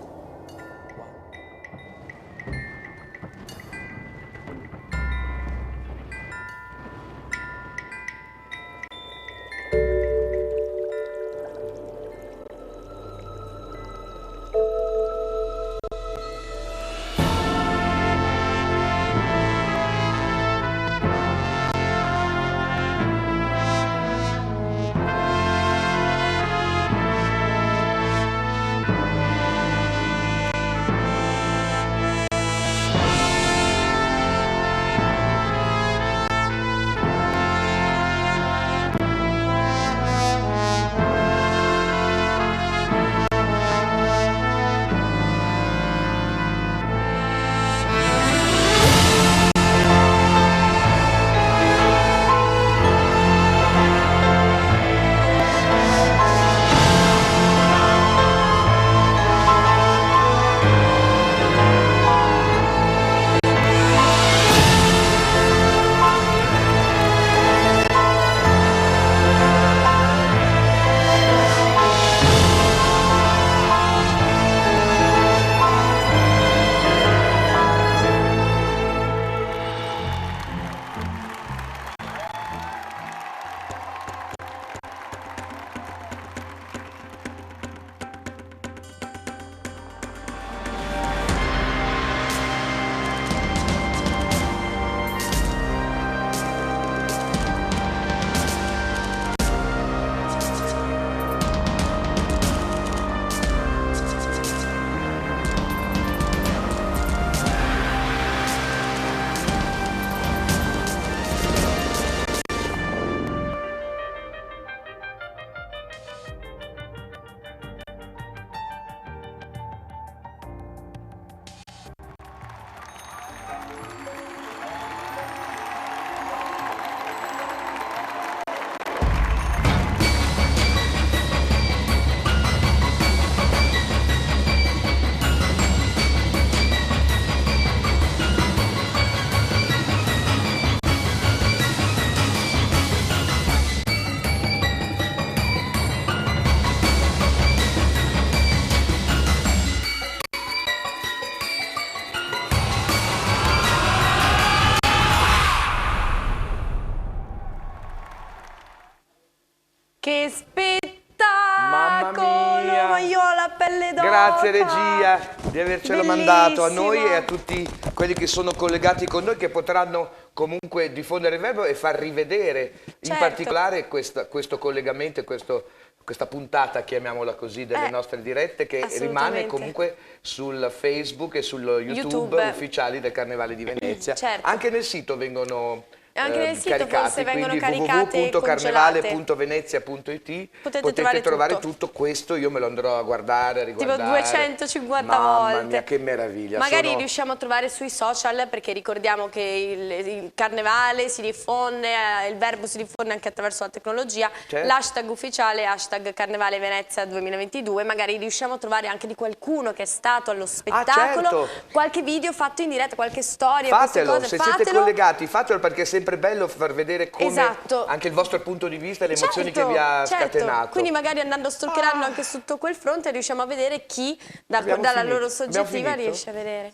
Che spettacolo! mia! Ma io ho la pelle d'oca! Grazie regia di avercelo Bellissimo. mandato a noi e a tutti quelli che sono collegati con noi, che potranno comunque diffondere il verbo e far rivedere in Certo. particolare questo collegamento e questo questa puntata, chiamiamola così, delle nostre dirette, che rimane comunque sul Facebook e sul YouTube ufficiali del Carnevale di Venezia. Certo. Anche nel sito vengono anche nel sito caricati, forse vengono quindi caricate www.carnevale.venezia.it potete trovare tutto questo. Io me lo andrò a guardare, a riguardare. Tipo 250 Mamma volte. mia, che meraviglia. Magari riusciamo a trovare sui social, perché ricordiamo che il carnevale si diffonde, il verbo si diffonde anche attraverso la tecnologia. Certo. L'hashtag ufficiale, hashtag Carnevale Venezia 2022. Magari riusciamo a trovare anche di qualcuno che è stato allo spettacolo, certo. qualche video fatto in diretta, qualche storia, Fatelo, queste cose, se siete collegati, fatelo, perché è sempre bello far vedere come anche il vostro punto di vista e le emozioni che vi ha scatenato. Quindi magari andando stalkerando anche sotto quel fronte riusciamo a vedere chi dalla loro soggettiva riesce a vedere.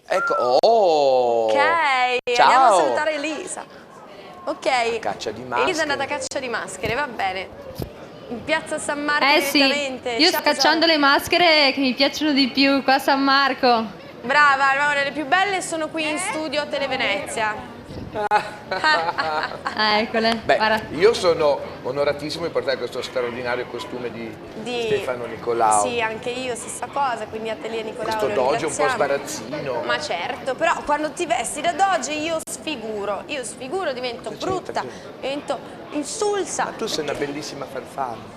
Ecco, ok, andiamo a salutare Elisa. Ok, caccia di maschere. Elisa è andata a caccia di maschere, va bene. In piazza San Marco direttamente. Io sto cacciando le maschere che mi piacciono di più qua a San Marco. Brava, Laura, le più belle sono qui in studio a Televenezia. Eccole. Beh, io sono onoratissimo di portare questo straordinario costume di Stefano Nicolau. Sì, anche io, stessa cosa, quindi Atelier Nicolau. Questo doge un po' sbarazzino. Ma certo, però quando ti vesti da doge io sfiguro, divento brutta, divento insulsa. Ma tu sei una bellissima farfalla.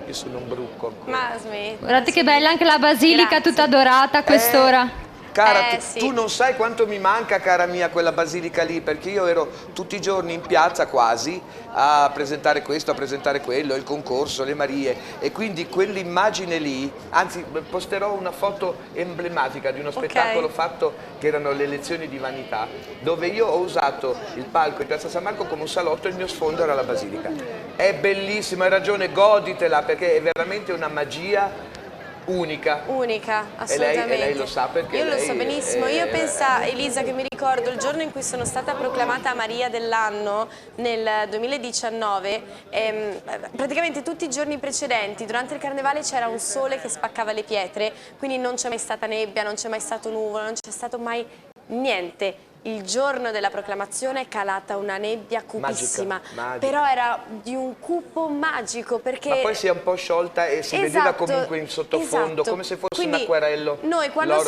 Io sono un brucco ancora. Ma smetti. Guardate che bella anche la basilica tutta dorata a quest'ora. Cara, tu non sai quanto mi manca, cara mia, quella basilica lì, perché io ero tutti i giorni in piazza quasi a presentare questo, a presentare quello, il concorso, le Marie, e quindi quell'immagine lì, anzi posterò una foto emblematica di uno spettacolo fatto che erano le lezioni di vanità, dove io ho usato il palco in piazza San Marco come un salotto e il mio sfondo era la basilica. È bellissimo, hai ragione, goditela, perché è veramente una magia unica, assolutamente. E lei lo sa, perché io lo so benissimo. Io pensa, Elisa, che mi ricordo il giorno in cui sono stata proclamata Maria dell'anno nel 2019, praticamente tutti i giorni precedenti durante il carnevale c'era un sole che spaccava le pietre, quindi non c'è mai stata nebbia, non c'è mai stato nuvolo, non c'è stato mai niente. Il giorno della proclamazione è calata una nebbia cupissima, magica. Però era di un cupo magico, perché... Ma poi si è un po' sciolta e si vedeva comunque in sottofondo, come se fosse un acquarello. Noi quando noi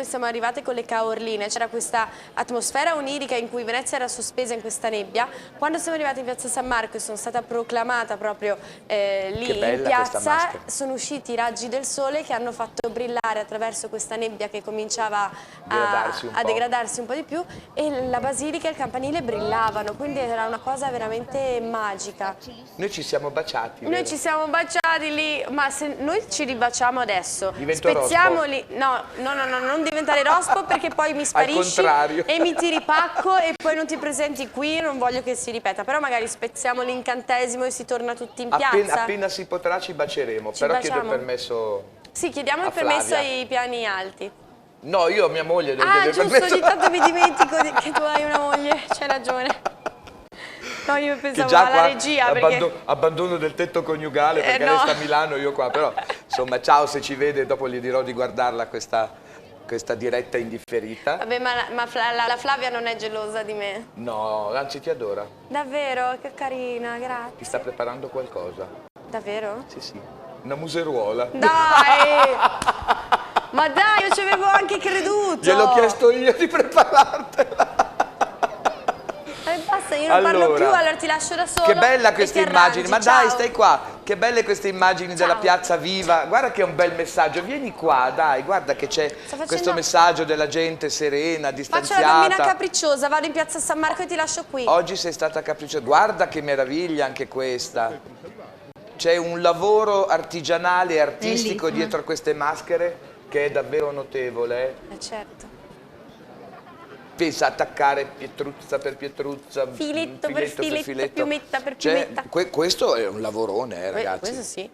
siamo arrivate con le caorline c'era questa atmosfera onirica in cui Venezia era sospesa in questa nebbia. Quando siamo arrivati in piazza San Marco e sono stata proclamata proprio lì in piazza, sono usciti i raggi del sole che hanno fatto brillare attraverso questa nebbia che cominciava a degradarsi un po' di più, e la basilica e il campanile brillavano, quindi era una cosa veramente magica. Noi ci siamo baciati. Noi ci siamo baciati lì, ma se noi ci ribaciamo adesso, divento spezziamoli. No, non diventare rospo, perché poi mi sparisci e mi tiri pacco e poi non ti presenti qui, non voglio che si ripeta. Però magari spezziamo l'incantesimo e si torna tutti in piazza. Appena si potrà ci baceremo, però chiedo il permesso. Sì, chiediamo il permesso ai piani alti. No, io a mia moglie devo chiedere giusto, permesso. ogni tanto mi dimentico che tu hai una moglie, c'hai ragione. No, io pensavo alla regia, perché... Abbandono del tetto coniugale, perché lei sta a Milano, io qua, però insomma, ciao, se ci vede dopo gli dirò di guardarla questa diretta indifferita. Vabbè, ma la Flavia non è gelosa di me. No, anzi ti adora. Davvero? Che carina, grazie. Ti sta preparando qualcosa. Davvero? Sì, una museruola. Dai! Ma dai, io ci avevo anche creduto! Gliel'ho chiesto io di preparartela! Basta, io non parlo più, allora ti lascio da solo. Che bella questa immagine, ma ciao. dai, stai qua! Che belle queste immagini della piazza viva, guarda che è un bel messaggio, vieni qua, dai, guarda che c'è questo messaggio della gente serena, distanziata. Faccio la bambina capricciosa, vado in piazza San Marco e ti lascio qui. Oggi sei stata capricciosa, guarda che meraviglia anche questa. C'è un lavoro artigianale e artistico dietro a queste maschere che è davvero notevole. Certo. Pensa, attaccare pietruzza per pietruzza, filetto per filetto, piumetta per piumetta. Questo è un lavorone, ragazzi. Questo sì.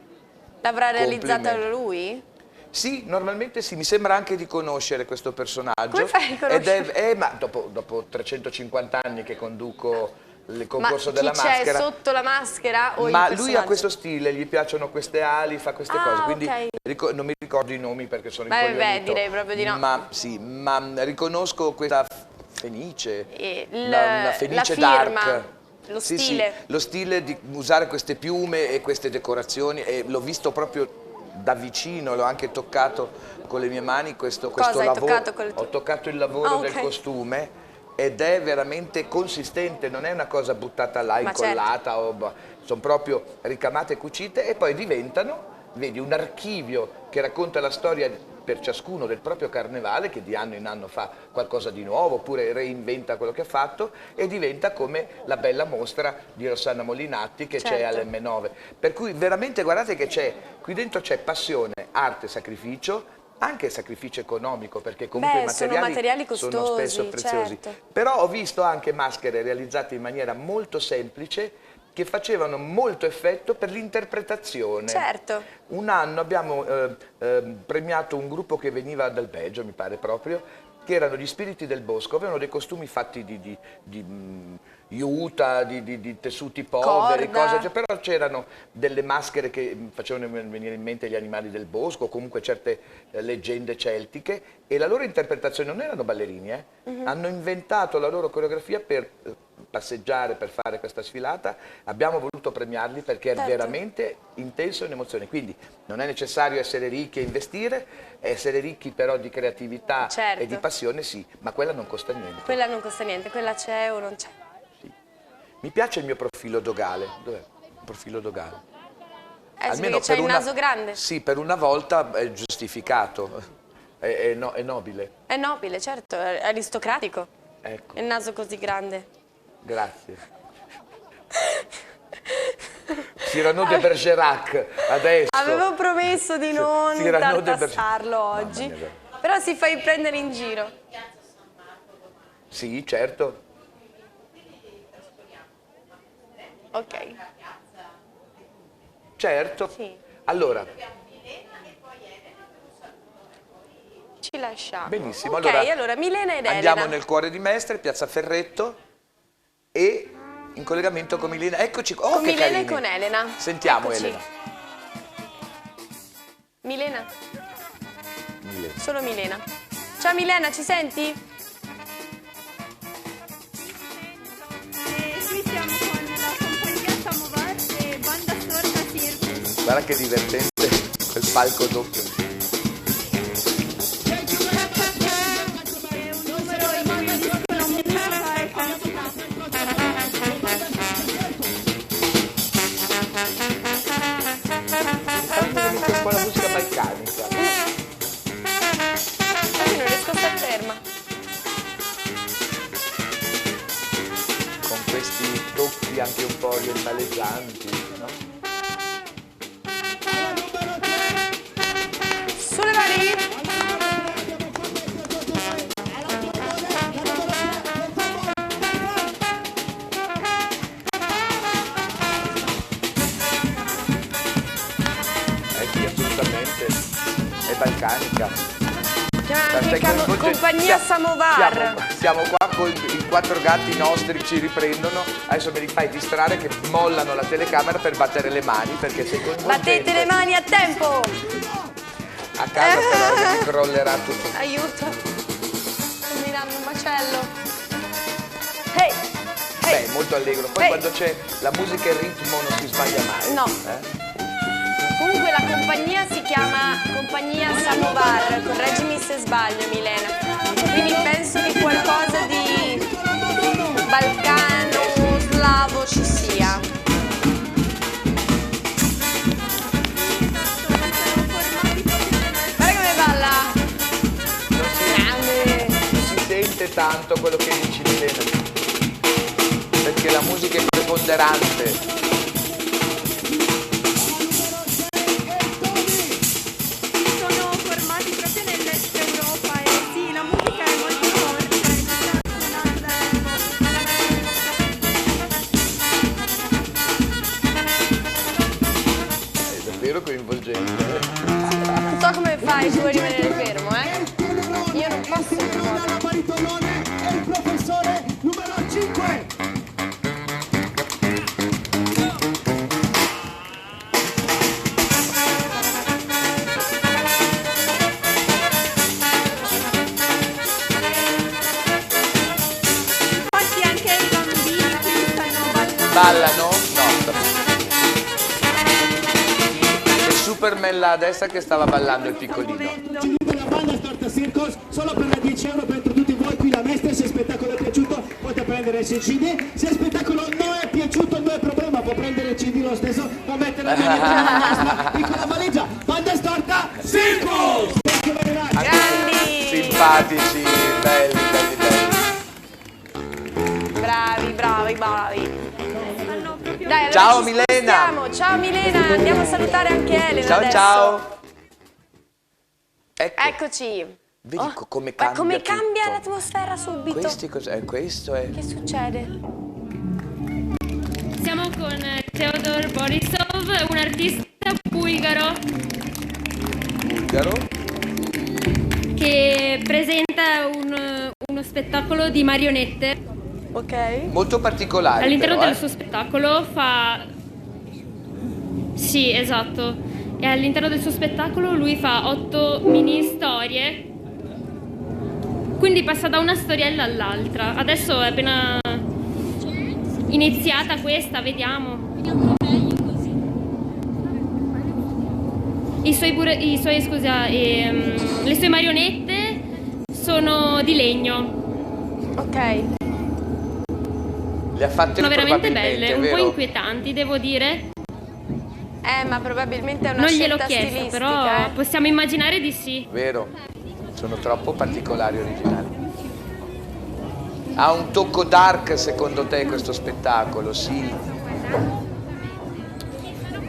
L'avrà realizzato lui? Sì, normalmente sì, mi sembra anche di conoscere questo personaggio. Come fai a conoscere? Ma dopo 350 anni che conduco il concorso della maschera. Ma chi c'è sotto la maschera o Ma lui ha questo stile, gli piacciono queste ali, fa queste cose, quindi non mi ricordo i nomi perché sono incoglionito. Direi proprio di no. Ma riconosco questa Fenice, una Fenice dark. Lo Sì, stile. sì, lo stile di usare queste piume e queste decorazioni, e l'ho visto proprio da vicino, l'ho anche toccato con le mie mani questo Cosa hai lavoro. toccato con le tue- Ho toccato il lavoro del ok. costume ed è veramente consistente, non è una cosa buttata là, Ma certo. incollata, sono proprio ricamate e cucite e poi diventano, vedi, un archivio che racconta la storia per ciascuno del proprio carnevale, che di anno in anno fa qualcosa di nuovo oppure reinventa quello che ha fatto, e diventa come la bella mostra di Rossana Molinatti che c'è Certo. all'M9. Per cui veramente guardate che qui dentro c'è passione, arte, sacrificio, anche sacrificio economico, perché comunque Beh, i sono materiali sono costosi, spesso preziosi. certo. Però ho visto anche maschere realizzate in maniera molto semplice che facevano molto effetto per l'interpretazione. Certo. Un anno abbiamo premiato un gruppo che veniva dal Belgio, mi pare proprio, che erano gli Spiriti del Bosco, avevano dei costumi fatti di juta, di tessuti poveri, Corda. cose, però c'erano delle maschere che facevano venire in mente gli animali del bosco, o comunque certe leggende celtiche, e la loro interpretazione non erano ballerini, hanno inventato la loro coreografia per passeggiare, per fare questa sfilata. Abbiamo voluto premiarli perché è Certo. veramente intenso e un'emozione, quindi non è necessario essere ricchi e investire, essere ricchi però di creatività Certo. e di passione sì, ma quella non costa niente. Quella non costa niente, quella c'è o non c'è. Mi piace il mio profilo dogale. Dov'è? Il profilo dogale. Sì, perché c'hai il naso grande. Sì, per una volta è giustificato, è nobile. È nobile, certo, è aristocratico. Ecco, Il naso così grande. grazie. Cyrano de Bergerac, adesso. Avevo promesso di non Cyrano de tartassarlo oggi, però si fa prendere in giro. Sì, certo. Ok. Certo. Sì. Allora, Ci lasciamo. benissimo. Ok, Allora, allora Milena ed andiamo Elena. nel cuore di Mestre, Piazza Ferretto, e in collegamento con Milena. Eccoci qua. Oh, Con che Milena e carini. con Elena. Sentiamo Eccoci. Elena. Milena, Milena. solo Milena. Ciao Milena, ci senti? Qui siamo con la compagnia Samovar e Banda Sorda Circus. Guarda che divertente quel palco doppio. È un numero in cui uniscono musica e canzone. Un po' la musica balcanica. Non riesco a star ferma. Con questi tocchi anche un po' orientaleggianti, no? Sulle mani! Sì, assolutamente. È balcanica. Chiama anche Stai coinvolgendo- compagnia Samovar. Siamo qua con i 4 gatti nostri, ci riprendono. Adesso me li fai distrarre che mollano la telecamera per battere le mani perché sei coinvolgente. Battete le mani a tempo! A casa però mi crollerà tutto. Aiuto! Mi danno un macello. Hey! Beh, molto allegro. Poi Ehi. quando c'è la musica e il ritmo non si sbaglia mai. No. Comunque la compagnia si chiama Compagnia Samovar, correggimi se sbaglio Milena. Quindi penso che qualcosa di balcano, slavo ci sia. Guarda come balla! Grande! Non si sente tanto quello che dici Milena. Perché la musica è preponderante. Sono formati proprio nell'est Europa e sì, la musica è molto forte. È davvero coinvolgente. Non so come fai tu a rimanere fermo, eh? Io non posso per E il professore numero 5. Infatti anche i bambini qui stanno ballando. E Superman là a destra che stava ballando il piccolino. CD della banda Storta Circus, solo per 10 euro per tutti voi qui da Mestre. Se il spettacolo è piaciuto potete prendere il CD, se il spettacolo non è piaciuto non è problema, può prendere il CD lo stesso, può mettere la piccola valigia. Banda Storta Circus! Grandi! Simpatici, belli. Bravi. Dai, allora Ciao ci Milena! spostiamo. Ciao Milena, andiamo a salutare anche Elena Ciao adesso. ciao! Eccoci. Vedi come Ma cambia come cambia tutto. l'atmosfera subito? Questo è... Che succede? Siamo con Theodor Borisov, un artista bulgaro che presenta uno spettacolo di marionette. Ok. Molto particolare. All'interno però, del suo spettacolo fa... Sì, esatto. E all'interno del suo spettacolo lui fa 8 mini storie. Quindi passa da una storiella all'altra. Adesso è appena iniziata questa, vediamo. Le sue marionette sono di legno. Ok. Le ha fatte Sono veramente probabilmente, belle, un po' vero? inquietanti, devo dire. Ma probabilmente è una Non scelta gliel'ho chiesto, stilistica, però possiamo immaginare di sì. Vero, sono troppo particolari e originali. Ha un tocco dark secondo te questo spettacolo? Sì.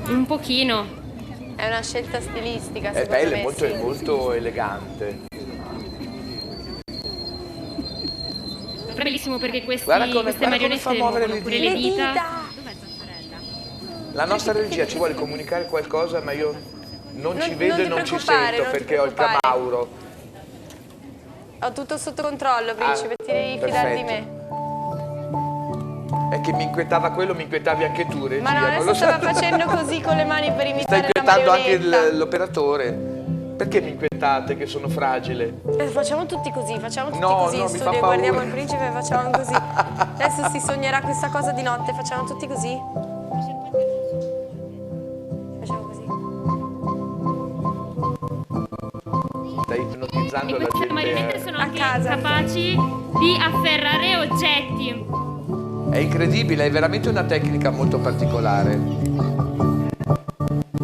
Un pochino. È una scelta stilistica, È secondo bella, me, molto, sì. molto elegante. È bellissimo perché queste Guarda come marionette fa muovere muovono le pure dita. le dita. La nostra regia ci vuole comunicare qualcosa, ma io non ci vedo non e ti non ci preoccupare, sento non ti perché ho il preoccupare. camauro. Ho tutto sotto controllo, principe, ti devi fidare di me. È che mi inquietava quello, mi inquietavi anche tu, regia. Ma no, non lo adesso stava so. facendo così con le mani per Sta imitare la inquietando anche marionetta. l'operatore. Perché mi inquietate che sono fragile? Facciamo tutti così, facciamo tutti No, così no, in mi fa studio, paura. guardiamo il principe e facciamo così. Adesso si sognerà questa cosa di notte, facciamo tutti così. Facciamo così. Stai ipnotizzando la Queste marionette gente. sono anche capaci di afferrare oggetti. È incredibile, è veramente una tecnica molto particolare.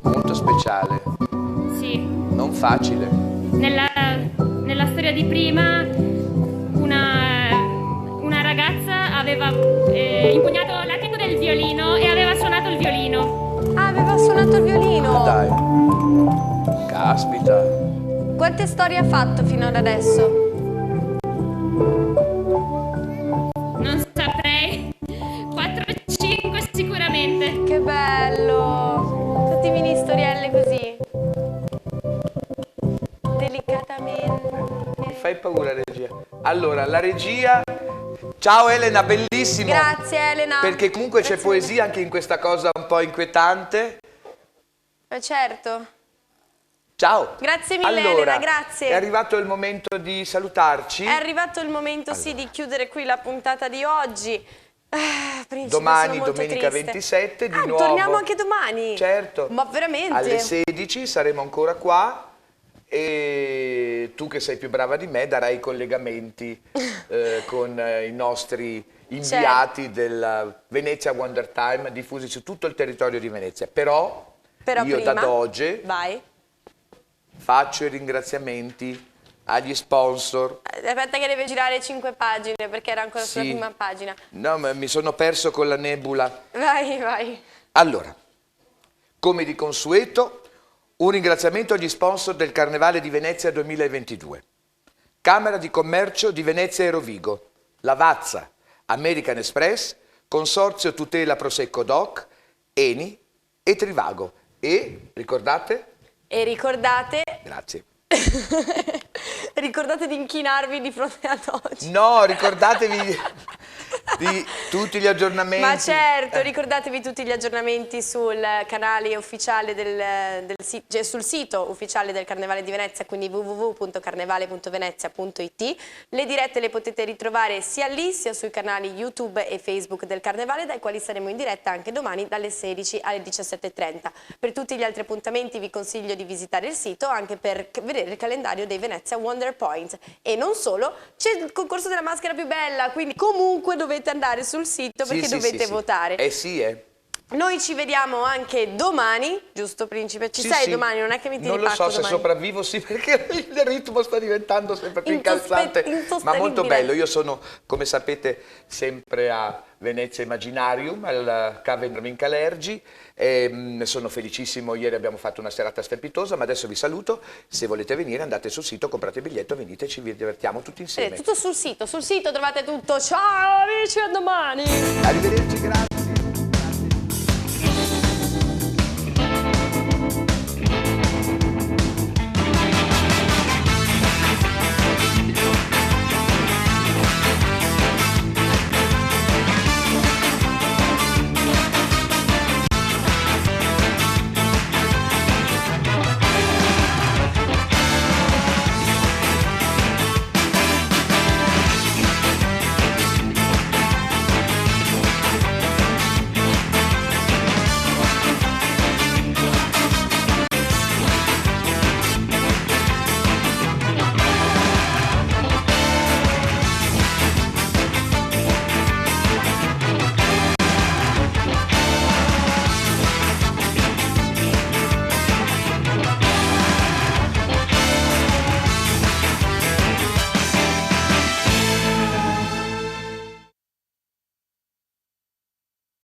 Molto speciale. Sì. Non facile. Nella storia di prima una ragazza aveva impugnato l'attacco del violino e aveva suonato il violino. Ah, aveva suonato il violino. Dai. Caspita. Quante storie ha fatto fino ad adesso? Non saprei. 4-5 sicuramente. Che bello! Tutti mini storielle così. Delicatamente. Mi fai paura, regia. Allora, la regia... Ciao Elena, bellissimo. Grazie Elena. Perché comunque c'è poesia anche in questa cosa un po' inquietante. Certo. Ciao. Grazie mille Allora, Elena, grazie. è arrivato il momento di salutarci. È arrivato il momento sì di chiudere qui la puntata di oggi. Principe, Domani, sono molto domenica triste. 27, di nuovo. Torniamo anche domani. Certo. Ma veramente? Alle 16 saremo ancora qua e tu che sei più brava di me darai i collegamenti con i nostri inviati del Venezia Wonder Time diffusi su tutto il territorio di Venezia. Però io prima, da oggi vai. faccio i ringraziamenti agli sponsor. Aspetta che deve girare 5 pagine perché era ancora sulla Sì. prima pagina. No, ma mi sono perso con la nebula. Vai. Allora, come di consueto, un ringraziamento agli sponsor del Carnevale di Venezia 2022. Camera di Commercio di Venezia e Rovigo, Lavazza, American Express, Consorzio Tutela Prosecco Doc, Eni e Trivago. E ricordate? E ricordate... Grazie. Ricordate di inchinarvi di fronte ad oggi. No, ricordatevi di tutti gli aggiornamenti. Ma certo, ricordatevi tutti gli aggiornamenti sul canale ufficiale sul sito ufficiale del Carnevale di Venezia, quindi www.carnevale.venezia.it. Le dirette le potete ritrovare sia lì sia sui canali YouTube e Facebook del Carnevale, dai quali saremo in diretta anche domani dalle 16 alle 17:30. Per tutti gli altri appuntamenti vi consiglio di visitare il sito anche per vedere il calendario dei Venezia Wonder Point. E non solo, c'è il concorso della maschera più bella, quindi comunque dovete andare sul sito perché dovete votare. Noi ci vediamo anche domani, giusto Principe? Ci sei domani, non è che mi tiri Non lo so domani. se sopravvivo, sì, perché il ritmo sta diventando sempre più incalzante, ma molto bello. Io sono, come sapete, sempre a Venezia Imaginarium, al Cave Mincalergi, e sono felicissimo. Ieri abbiamo fatto una serata strepitosa, ma adesso vi saluto. Se volete venire andate sul sito, comprate il biglietto, venite, ci divertiamo tutti insieme. Tutto sul sito trovate tutto. Ciao amici, a domani! Arrivederci, grazie.